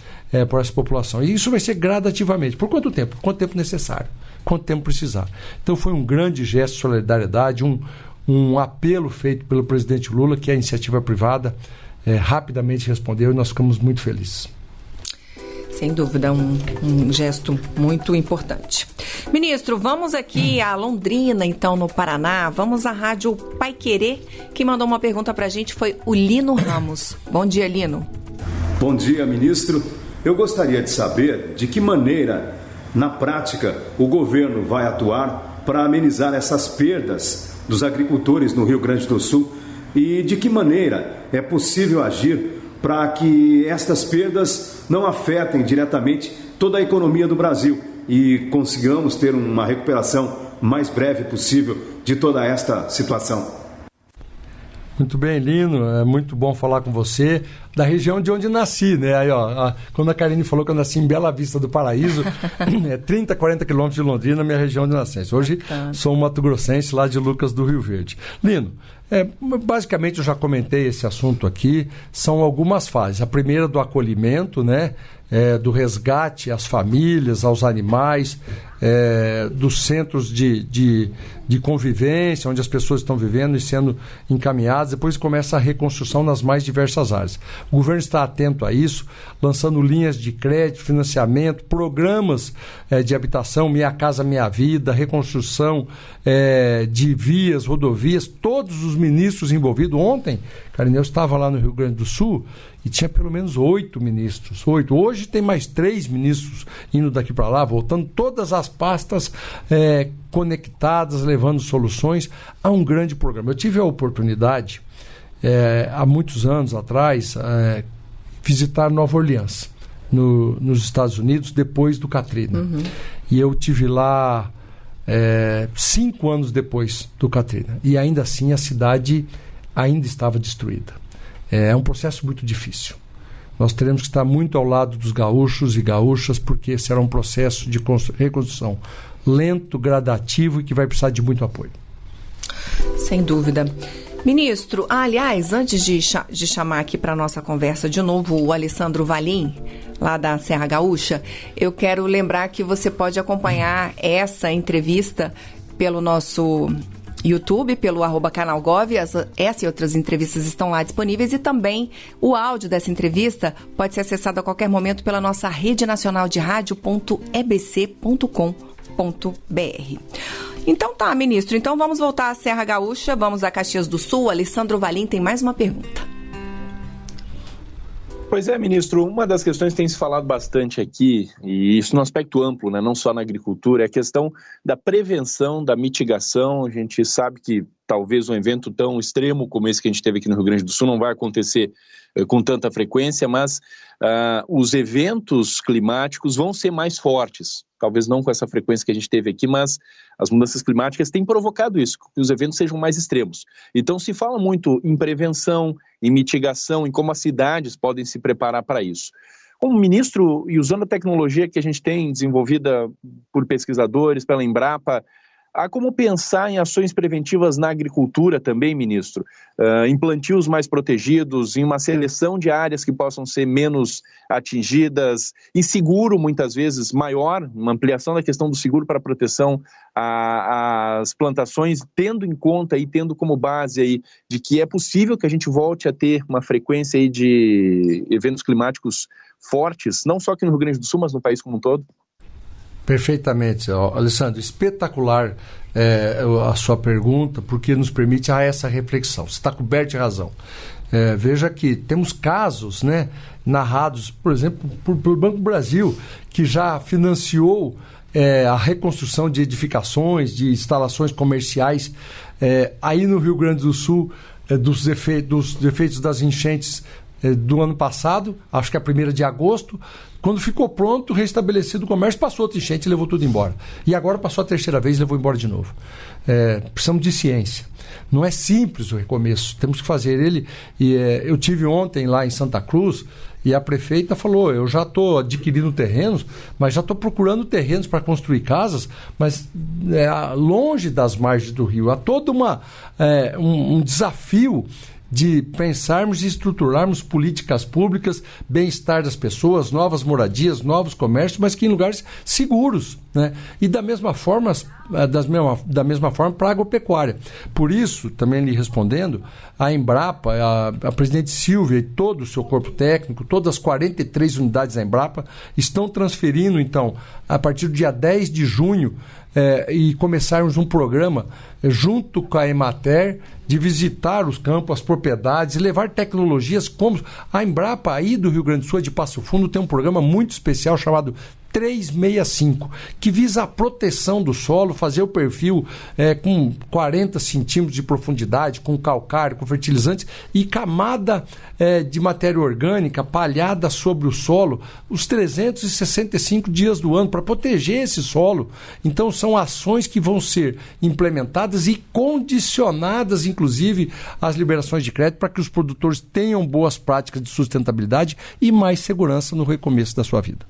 para essa população. E isso vai ser gradativamente. Por quanto tempo? Quanto tempo necessário? Quanto tempo precisar? Então foi um grande gesto de solidariedade, um apelo feito pelo presidente Lula, que a iniciativa privada rapidamente respondeu, e nós ficamos muito felizes. Sem dúvida, um gesto muito importante. Ministro, vamos aqui a Londrina, então, no Paraná. Vamos à Rádio Paiquerê. Quem mandou uma pergunta para a gente foi o Lino Ramos. Bom dia, Lino. Bom dia, ministro. Eu gostaria de saber de que maneira, na prática, o governo vai atuar para amenizar essas perdas dos agricultores no Rio Grande do Sul e de que maneira é possível agir para que estas perdas não afetem diretamente toda a economia do Brasil e consigamos ter uma recuperação mais breve possível de toda esta situação. Muito bem, Lino, é muito bom falar com você, da região de onde nasci, né? Aí, quando a Karine falou que eu nasci em Bela Vista do Paraíso, 30, 40 quilômetros de Londrina, minha região de nascença. Hoje sou um mato-grossense lá de Lucas do Rio Verde. Lino, basicamente eu já comentei esse assunto aqui, são algumas fases. A primeira do acolhimento, né? Do resgate às famílias, aos animais, dos centros de convivência, onde as pessoas estão vivendo e sendo encaminhadas. Depois começa a reconstrução nas mais diversas áreas. O governo está atento a isso, lançando linhas de crédito, financiamento, programas de habitação, Minha Casa Minha Vida, reconstrução de vias, rodovias, todos os ministros envolvidos. Ontem, Karine, eu estava lá no Rio Grande do Sul e tinha pelo menos 8 ministros. 8. Hoje tem mais 3 ministros indo daqui para lá, voltando, todas as pastas conectadas, levando soluções a um grande programa. Eu tive a oportunidade, há muitos anos atrás, visitar Nova Orleans, nos Estados Unidos, depois do Katrina. Uhum. E eu tive lá 5 anos depois do Katrina. E ainda assim a cidade ainda estava destruída. É um processo muito difícil. Nós teremos que estar muito ao lado dos gaúchos e gaúchas, porque será um processo de reconstrução lento, gradativo e que vai precisar de muito apoio. Sem dúvida. Ministro, aliás, antes de chamar aqui para a nossa conversa de novo o Alessandro Valim, lá da Serra Gaúcha, eu quero lembrar que você pode acompanhar essa entrevista pelo nosso YouTube, pelo @canalgov. Essa e outras entrevistas estão lá disponíveis e também o áudio dessa entrevista pode ser acessado a qualquer momento pela nossa rede nacional de rádio.ebc.com.br. Então tá, ministro. Então vamos voltar à Serra Gaúcha, vamos a Caxias do Sul. Alessandro Valim tem mais uma pergunta. Pois é, ministro, uma das questões que tem se falado bastante aqui, e isso no aspecto amplo, né, não só na agricultura, é a questão da prevenção, da mitigação. A gente sabe que talvez um evento tão extremo como esse que a gente teve aqui no Rio Grande do Sul não vai acontecer com tanta frequência, mas os eventos climáticos vão ser mais fortes. Talvez não com essa frequência que a gente teve aqui, mas as mudanças climáticas têm provocado isso, que os eventos sejam mais extremos. Então se fala muito em prevenção, em mitigação, em como as cidades podem se preparar para isso. Como ministro, e usando a tecnologia que a gente tem desenvolvida por pesquisadores, pela Embrapa, há como pensar em ações preventivas na agricultura também, ministro? Em plantios mais protegidos, em uma seleção de áreas que possam ser menos atingidas, em seguro muitas vezes maior, uma ampliação da questão do seguro para proteção às plantações, tendo em conta e tendo como base aí de que é possível que a gente volte a ter uma frequência aí de eventos climáticos fortes, não só aqui no Rio Grande do Sul, mas no país como um todo? Perfeitamente, Alessandro, espetacular a sua pergunta, porque nos permite essa reflexão. Você está coberto de razão. Veja que temos casos, né, narrados, por exemplo, pelo Banco do Brasil, que já financiou a reconstrução de edificações, de instalações comerciais aí no Rio Grande do Sul, dos efeitos das enchentes do ano passado, acho que a 1ª de agosto, quando ficou pronto, restabelecido o comércio, passou outra enchente e levou tudo embora. E agora passou a 3ª vez e levou embora de novo. Precisamos de ciência. Não é simples o recomeço, temos que fazer ele. E eu tive ontem lá em Santa Cruz e a prefeita falou, eu já estou adquirindo terrenos, mas já estou procurando terrenos para construir casas, mas longe das margens do rio. Há todo um desafio de pensarmos e estruturarmos políticas públicas, bem-estar das pessoas, novas moradias, novos comércios, mas que em lugares seguros, né? E da mesma forma para a agropecuária. Por isso, também lhe respondendo, a Embrapa, a presidente Silvia e todo o seu corpo técnico, todas as 43 unidades da Embrapa, estão transferindo, então, a partir do dia 10 de junho, e começarmos um programa junto com a Emater de visitar os campos, as propriedades e levar tecnologias como a Embrapa aí do Rio Grande do Sul, de Passo Fundo, tem um programa muito especial chamado 365, que visa a proteção do solo, fazer o perfil com 40 centímetros de profundidade, com calcário, com fertilizantes e camada de matéria orgânica palhada sobre o solo os 365 dias do ano para proteger esse solo. Então são ações que vão ser implementadas e condicionadas, inclusive, às liberações de crédito para que os produtores tenham boas práticas de sustentabilidade e mais segurança no recomeço da sua vida.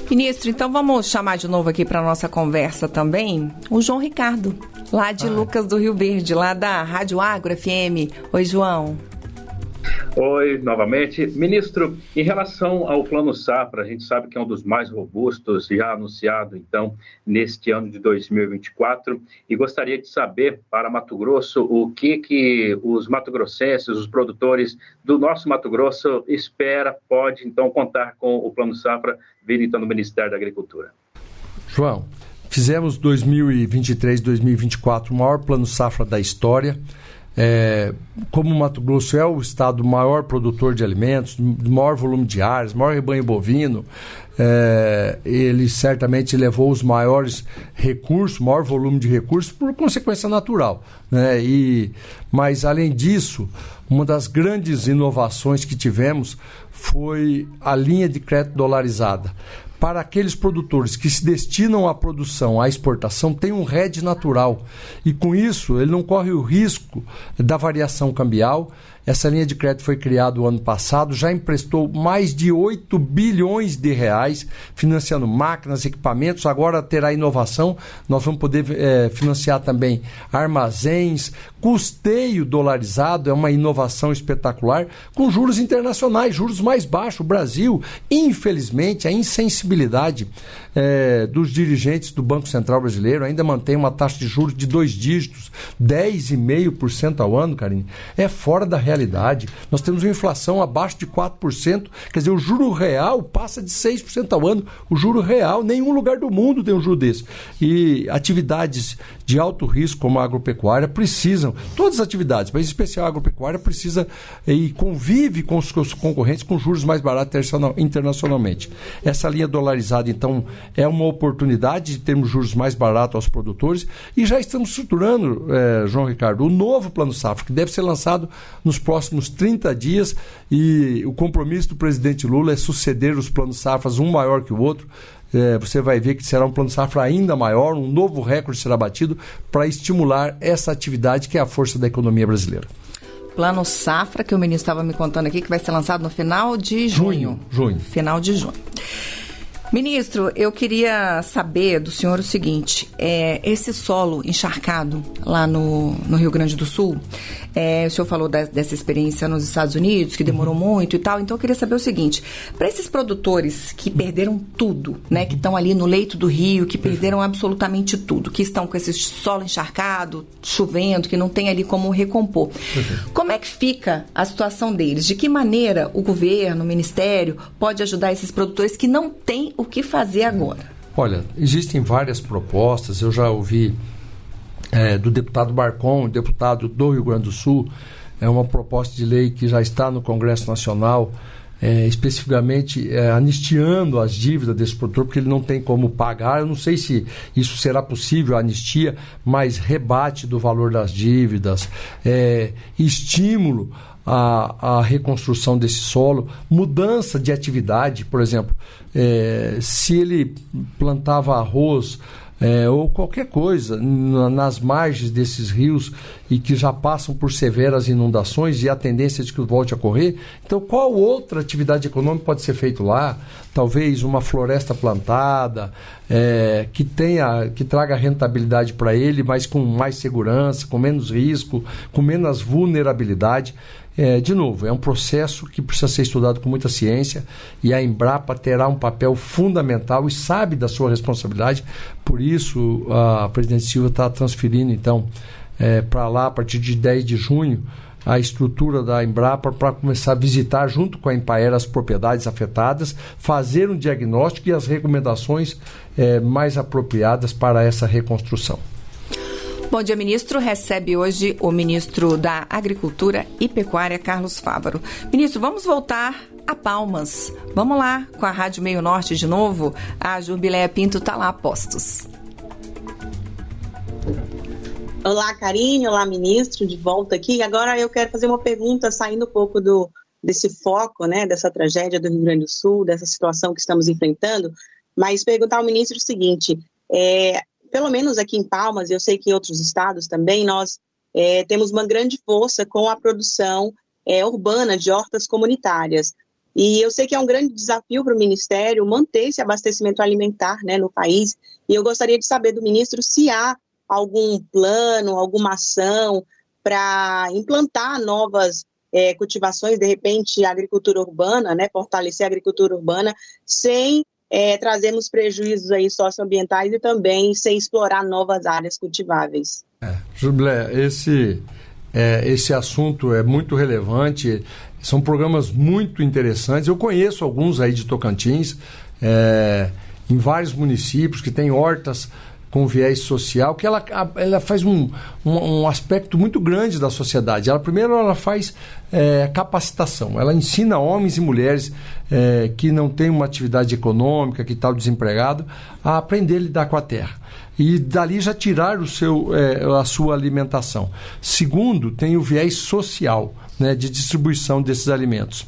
Ministro, então vamos chamar de novo aqui para a nossa conversa também o João Ricardo, lá de Lucas do Rio Verde, lá da Rádio Agro FM. Oi, João. Oi, novamente. Ministro, em relação ao Plano Safra, a gente sabe que é um dos mais robustos, já anunciado, então, neste ano de 2024, e gostaria de saber, para Mato Grosso, o que os mato-grossenses, os produtores do nosso Mato Grosso pode, então, contar com o Plano Safra vindo, então, do Ministério da Agricultura. João, fizemos 2023-2024 o maior Plano Safra da história. Como o Mato Grosso é o estado maior produtor de alimentos, maior volume de áreas, maior rebanho bovino, ele certamente levou os maiores recursos, maior volume de recursos por consequência natural, né? Mas além disso, uma das grandes inovações que tivemos foi a linha de crédito dolarizada. Para aqueles produtores que se destinam à produção, à exportação, tem um hedge natural. E com isso, ele não corre o risco da variação cambial. Essa linha de crédito foi criada o ano passado, já emprestou mais de 8 bilhões de reais, financiando máquinas, equipamentos. Agora terá inovação, nós vamos poder financiar também armazéns, custeio dolarizado, é uma inovação espetacular, com juros internacionais, juros mais baixos. O Brasil, infelizmente, a insensibilidade dos dirigentes do Banco Central Brasileiro ainda mantém uma taxa de juros de 2 dígitos, 10,5% ao ano, Karine. É fora da realidade. realidade. Nós temos uma inflação abaixo de 4%, quer dizer, o juro real passa de 6% ao ano. O juro real, nenhum lugar do mundo tem um juro desse. E atividades de alto risco, como a agropecuária, precisam, todas as atividades, mas em especial a agropecuária, precisa e convive com os seus concorrentes com juros mais baratos internacionalmente. Essa linha dolarizada, então, é uma oportunidade de termos juros mais baratos aos produtores e já estamos estruturando, João Ricardo, o novo Plano Safra, que deve ser lançado nos próximos 30 dias e o compromisso do presidente Lula é suceder os planos safras, um maior que o outro. Você vai ver que será um plano safra ainda maior, um novo recorde será batido para estimular essa atividade que é a força da economia brasileira. Plano Safra, que o ministro estava me contando aqui, que vai ser lançado no final de junho. Final de junho. Ministro, eu queria saber do senhor o seguinte, esse solo encharcado lá no Rio Grande do Sul, o senhor falou dessa experiência nos Estados Unidos, que demorou muito e tal, então eu queria saber o seguinte, para esses produtores que perderam tudo, né, que estão ali no leito do rio, que perderam absolutamente tudo, que estão com esse solo encharcado, chovendo, que não tem ali como recompor, como é que fica a situação deles? De que maneira o governo, o ministério, pode ajudar esses produtores que não têm o que fazer agora? Olha, existem várias propostas, eu já ouvi do deputado Barcon, deputado do Rio Grande do Sul, uma proposta de lei que já está no Congresso Nacional, especificamente anistiando as dívidas desse produtor, porque ele não tem como pagar. Eu não sei se isso será possível, a anistia, mas rebate do valor das dívidas, estímulo à reconstrução desse solo, mudança de atividade, por exemplo, se ele plantava arroz ou qualquer coisa nas margens desses rios e que já passam por severas inundações e a tendência de que volte a ocorrer, então qual outra atividade econômica pode ser feita lá? Talvez uma floresta plantada, que traga rentabilidade para ele, mas com mais segurança, com menos risco, com menos vulnerabilidade. De novo, é um processo que precisa ser estudado com muita ciência e a Embrapa terá um papel fundamental e sabe da sua responsabilidade. Por isso, a presidente Silva está transferindo, então, para lá, a partir de 10 de junho, a estrutura da Embrapa para começar a visitar, junto com a Empaer, as propriedades afetadas, fazer um diagnóstico e as recomendações mais apropriadas para essa reconstrução. Bom dia, ministro. Recebe hoje o ministro da Agricultura e Pecuária, Carlos Fávaro. Ministro, vamos voltar a Palmas. Vamos lá com a Rádio Meio Norte de novo. A Jurbileia Pinto está lá a postos. Olá, Karine. Olá, ministro. De volta aqui. Agora eu quero fazer uma pergunta, saindo um pouco desse foco, né, dessa tragédia do Rio Grande do Sul, dessa situação que estamos enfrentando, mas perguntar ao ministro o seguinte, pelo menos aqui em Palmas, eu sei que em outros estados também, nós temos uma grande força com a produção urbana de hortas comunitárias. E eu sei que é um grande desafio para o Ministério manter esse abastecimento alimentar, né, no país. E eu gostaria de saber do ministro se há algum plano, alguma ação para implantar novas cultivações, de repente, a agricultura urbana, né, fortalecer a agricultura urbana, sem trazermos prejuízos aí socioambientais e também sem explorar novas áreas cultiváveis. Jubilé, esse assunto é muito relevante, são programas muito interessantes. Eu conheço alguns aí de Tocantins, em vários municípios que têm hortas com viés social, que ela faz um aspecto muito grande da sociedade. Primeiro ela faz capacitação, ela ensina homens e mulheres que não têm uma atividade econômica, que estão desempregados, a aprender a lidar com a terra. E dali já tirar a sua alimentação. Segundo, tem o viés social, né, de distribuição desses alimentos.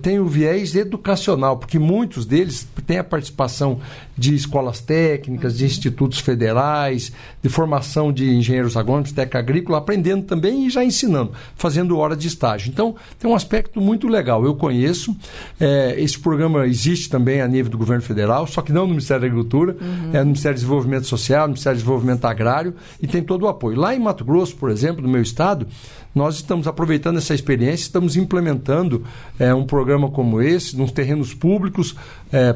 Tem o viés educacional, porque muitos deles têm a participação de escolas técnicas, de institutos federais, de formação de engenheiros agrônomos, técnica agrícola, aprendendo também e já ensinando, fazendo hora de estágio. Então, tem um aspecto muito legal. Eu conheço, esse programa existe também a nível do governo federal, só que não no Ministério da Agricultura, é no Ministério do Desenvolvimento Social, no Ministério do Desenvolvimento Agrário, e tem todo o apoio. Lá em Mato Grosso, por exemplo, no meu estado, nós estamos aproveitando essa experiência, estamos implementando um programa como esse, nos terrenos públicos,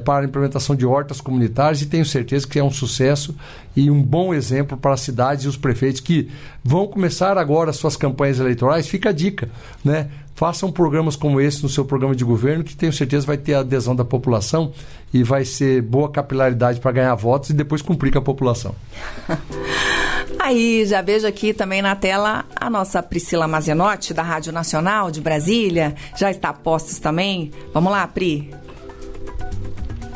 para a implementação de hortas comunitárias, e tenho certeza que é um sucesso e um bom exemplo para as cidades e os prefeitos que vão começar agora as suas campanhas eleitorais. Fica a dica, né? Façam programas como esse no seu programa de governo, que tenho certeza vai ter a adesão da população e vai ser boa capilaridade para ganhar votos e depois cumprir com a população. Aí, já vejo aqui também na tela a nossa Priscila Mazenotti, da Rádio Nacional de Brasília. Já está a postos também. Vamos lá, Pri.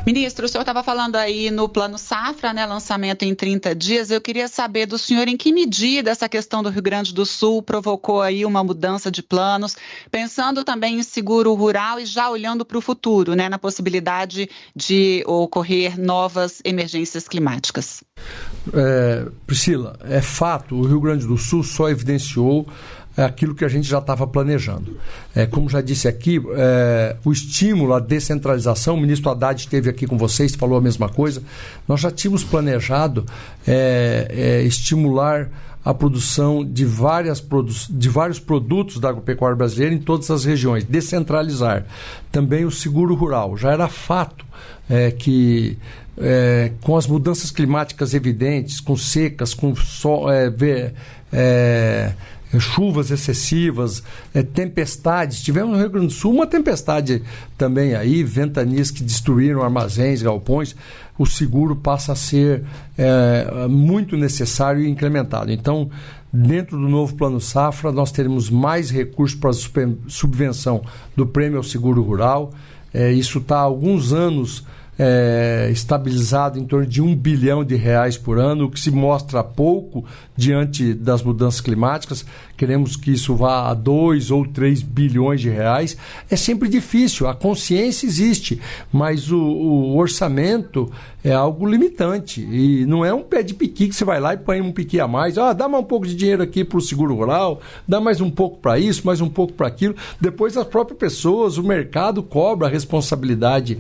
Ministro, o senhor estava falando aí no Plano Safra, né, lançamento em 30 dias. Eu queria saber do senhor em que medida essa questão do Rio Grande do Sul provocou aí uma mudança de planos, pensando também em seguro rural e já olhando para o futuro, né, na possibilidade de ocorrer novas emergências climáticas. Priscila, é fato, o Rio Grande do Sul só evidenciou aquilo que a gente já estava planejando. Como já disse aqui, o estímulo à descentralização, o ministro Haddad esteve aqui com vocês, falou a mesma coisa. Nós já tínhamos planejado estimular a produção de vários produtos da agropecuária brasileira em todas as regiões, descentralizar. Também o seguro rural. Já era fato que com as mudanças climáticas evidentes, com secas, com chuvas excessivas, tempestades. Tivemos no Rio Grande do Sul uma tempestade também aí, ventanias que destruíram armazéns, galpões. O seguro passa a ser muito necessário e incrementado. Então, dentro do novo Plano Safra, nós teremos mais recursos para a subvenção do prêmio ao seguro rural. Isso está há alguns anos estabilizado em torno de R$1 bilhão por ano, o que se mostra pouco diante das mudanças climáticas. Queremos que isso vá a 2 ou 3 bilhões de reais. É sempre difícil, a consciência existe, mas o orçamento é algo limitante e não é um pé de piqui que você vai lá e põe um piqui a mais. Dá mais um pouco de dinheiro aqui para o seguro rural, dá mais um pouco para isso, mais um pouco para aquilo. Depois as próprias pessoas, o mercado cobra a responsabilidade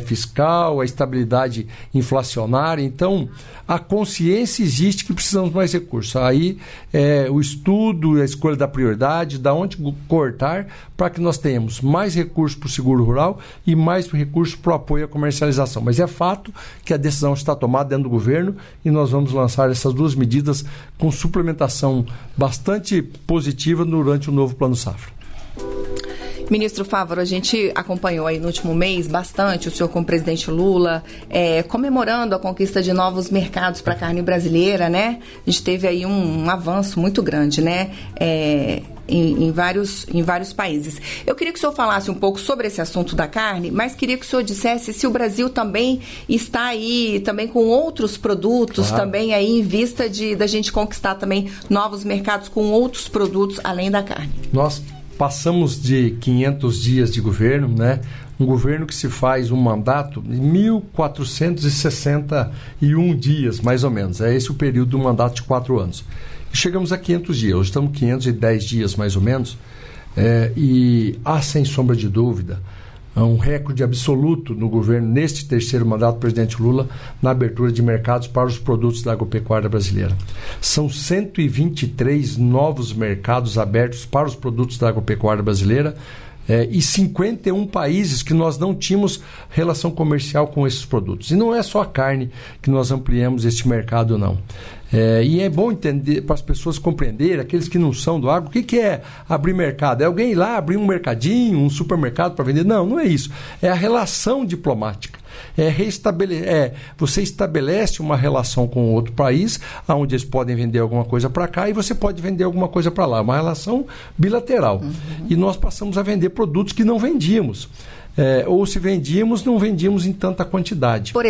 fiscal, a estabilidade inflacionária. Então, a consciência existe que precisamos de mais recursos. Aí o estudo, a escolha da prioridade, da onde cortar, para que nós tenhamos mais recursos para o seguro rural e mais recursos para o apoio à comercialização. Mas é fato que a decisão está tomada dentro do governo e nós vamos lançar essas duas medidas com suplementação bastante positiva durante o novo Plano Safra. Ministro Fávaro, a gente acompanhou aí no último mês bastante o senhor com o presidente Lula comemorando a conquista de novos mercados para a carne brasileira, né? A gente teve aí um avanço muito grande, né? Em vários países. Eu queria que o senhor falasse um pouco sobre esse assunto da carne, mas queria que o senhor dissesse se o Brasil também está aí, também com outros produtos, claro, também aí em vista da gente conquistar também novos mercados com outros produtos além da carne. Nós passamos de 500 dias de governo, né? Um governo que se faz um mandato de 1.461 dias, mais ou menos. É esse o período do mandato de 4 anos. E chegamos a 500 dias. Hoje estamos 510 dias, mais ou menos. E há, sem sombra de dúvida, um recorde absoluto no governo, neste terceiro mandato do presidente Lula, na abertura de mercados para os produtos da agropecuária brasileira. São 123 novos mercados abertos para os produtos da agropecuária brasileira e 51 países que nós não tínhamos relação comercial com esses produtos. E não é só a carne que nós ampliamos este mercado, não. E é bom entender, para as pessoas compreenderem, aqueles que não são do agro, o que é abrir mercado? É alguém ir lá abrir um mercadinho, um supermercado para vender? Não, não é isso. É a relação diplomática. Você estabelece uma relação com outro país, onde eles podem vender alguma coisa para cá e você pode vender alguma coisa para lá. Uma relação bilateral. Uhum. E nós passamos a vender produtos que não vendíamos. Ou se vendíamos, não vendíamos em tanta quantidade. Por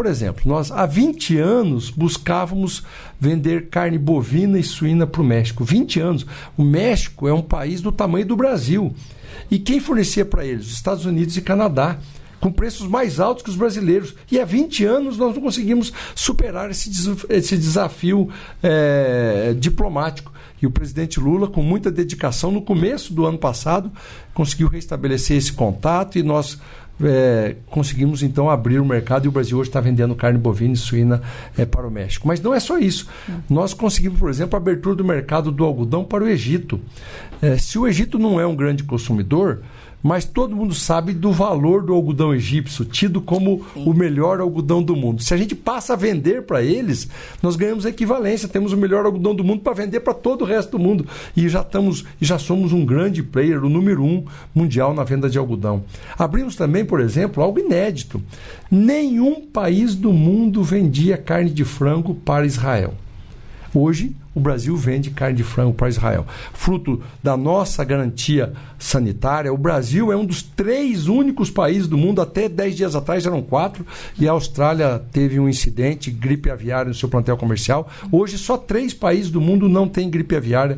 exemplo, nós há 20 anos buscávamos vender carne bovina e suína para o México. 20 anos. O México é um país do tamanho do Brasil. E quem fornecia para eles? Os Estados Unidos e Canadá. com preços mais altos que os brasileiros. E há 20 anos nós não conseguimos superar esse desafio diplomático. E o presidente Lula, com muita dedicação, no começo do ano passado, conseguiu restabelecer esse contato e nós conseguimos então abrir o mercado, e o Brasil hoje está vendendo carne bovina e suína para o México. Mas não é só isso. Nós conseguimos, por exemplo, a abertura do mercado do algodão para o Egito. Se o Egito não é um grande consumidor, mas todo mundo sabe do valor do algodão egípcio, tido como o melhor algodão do mundo. Se a gente passa a vender para eles, nós ganhamos a equivalência, temos o melhor algodão do mundo para vender para todo o resto do mundo. E já somos um grande player, o número 1 mundial na venda de algodão. Abrimos também, por exemplo, algo inédito. Nenhum país do mundo vendia carne de frango para Israel. Hoje, o Brasil vende carne de frango para Israel. Fruto da nossa garantia sanitária, o Brasil é um dos 3 únicos países do mundo, até 10 dias atrás eram 4, e a Austrália teve um incidente, gripe aviária no seu plantel comercial. Hoje, só 3 países do mundo não têm gripe aviária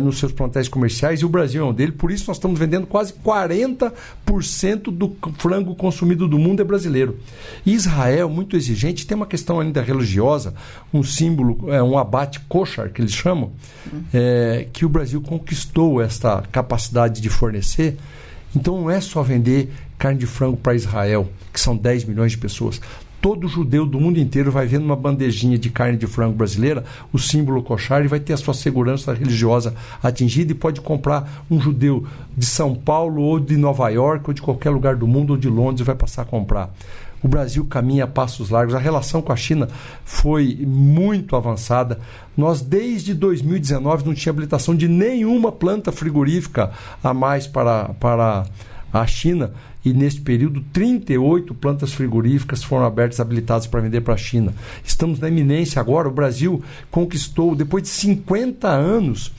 nos seus plantéis comerciais, e o Brasil é um deles. Por isso, nós estamos vendendo quase 40% do frango consumido do mundo é brasileiro. E Israel, muito exigente, tem uma questão ainda religiosa, um símbolo, um abate kosher, que eles chamam, que o Brasil conquistou esta capacidade de fornecer. Então não é só vender carne de frango para Israel, que são 10 milhões de pessoas. Todo judeu do mundo inteiro vai ver numa bandejinha de carne de frango brasileira o símbolo kosher e vai ter a sua segurança religiosa atingida, e pode comprar um judeu de São Paulo ou de Nova York ou de qualquer lugar do mundo ou de Londres, vai passar a comprar. O Brasil caminha a passos largos. A relação com a China foi muito avançada. Nós, desde 2019, não tinha habilitação de nenhuma planta frigorífica a mais para a China. E, neste período, 38 plantas frigoríficas foram abertas, habilitadas para vender para a China. Estamos na iminência agora. O Brasil conquistou, depois de 50 anos,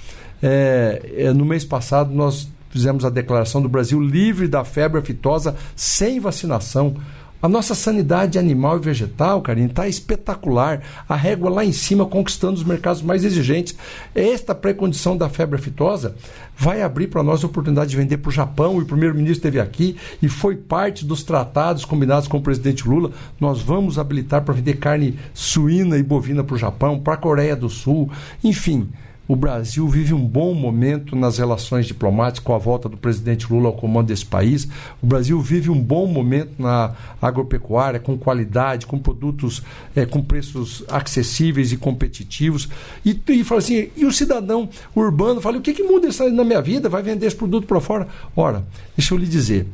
no mês passado, nós fizemos a declaração do Brasil livre da febre aftosa, sem vacinação. A nossa sanidade animal e vegetal, Karine, está espetacular. A régua lá em cima, conquistando os mercados mais exigentes. Esta pré-condição da febre aftosa vai abrir para nós a oportunidade de vender para o Japão. E o primeiro-ministro esteve aqui e foi parte dos tratados combinados com o presidente Lula. Nós vamos habilitar para vender carne suína e bovina para o Japão, para a Coreia do Sul. Enfim, o Brasil vive um bom momento nas relações diplomáticas com a volta do presidente Lula ao comando desse país. O Brasil vive um bom momento na agropecuária, com qualidade, com produtos com preços acessíveis e competitivos. E fala assim, e o cidadão urbano fala, o que muda isso na minha vida? Vai vender esse produto para fora? Ora, deixa eu lhe dizer,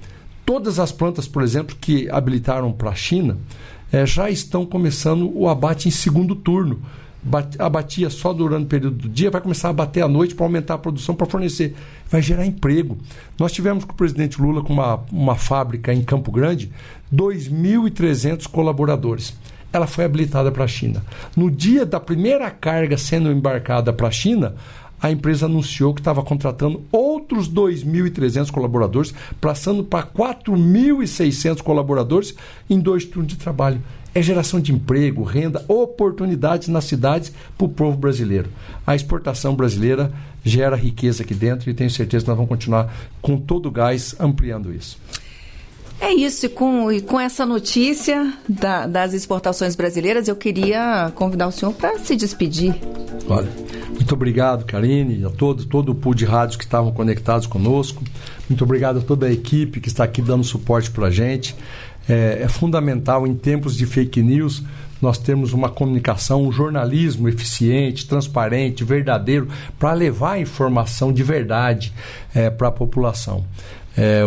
todas as plantas, por exemplo, que habilitaram para a China, já estão começando o abate em segundo turno. Abatia só durante o período do dia, vai começar a abater à noite para aumentar a produção, para fornecer. Vai gerar emprego. Nós tivemos com o presidente Lula, com uma fábrica em Campo Grande, 2.300 colaboradores. Ela foi habilitada para a China. No dia da primeira carga sendo embarcada para a China, a empresa anunciou que estava contratando outros 2.300 colaboradores, passando para 4.600 colaboradores em 2 turnos de trabalho. É geração de emprego, renda, oportunidades nas cidades para o povo brasileiro. A exportação brasileira gera riqueza aqui dentro e tenho certeza que nós vamos continuar com todo o gás ampliando isso. É isso, e com essa notícia das exportações brasileiras, eu queria convidar o senhor para se despedir. Olha, muito obrigado, Karine, a todo o pool de rádios que estavam conectados conosco. Muito obrigado a toda a equipe que está aqui dando suporte para a gente. É fundamental, em tempos de fake news, nós temos uma comunicação, um jornalismo eficiente, transparente, verdadeiro, para levar a informação de verdade para a população.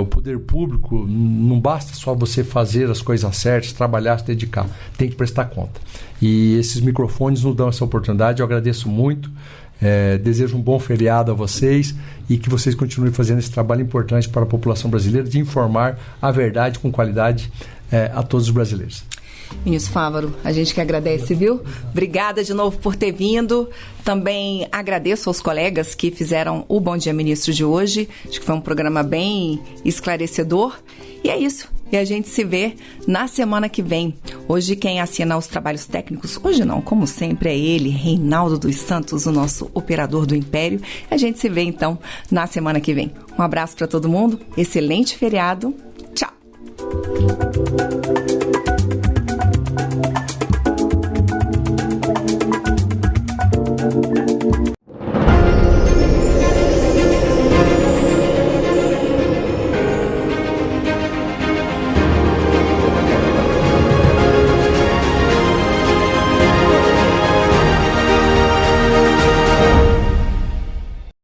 O poder público, não basta só você fazer as coisas certas, trabalhar, se dedicar, tem que prestar conta. E esses microfones nos dão essa oportunidade, eu agradeço muito. Desejo um bom feriado a vocês e que vocês continuem fazendo esse trabalho importante para a população brasileira de informar a verdade com qualidade a todos os brasileiros. Ministro Fávaro, a gente que agradece, viu? Obrigada de novo por ter vindo. Também agradeço aos colegas que fizeram o Bom Dia Ministro de hoje. Acho que foi um programa bem esclarecedor. E é isso. E a gente se vê na semana que vem. Hoje quem assina os trabalhos técnicos, hoje não, como sempre, é ele, Reinaldo dos Santos, o nosso operador do Império. A gente se vê então na semana que vem. Um abraço para todo mundo, excelente feriado. Tchau! Música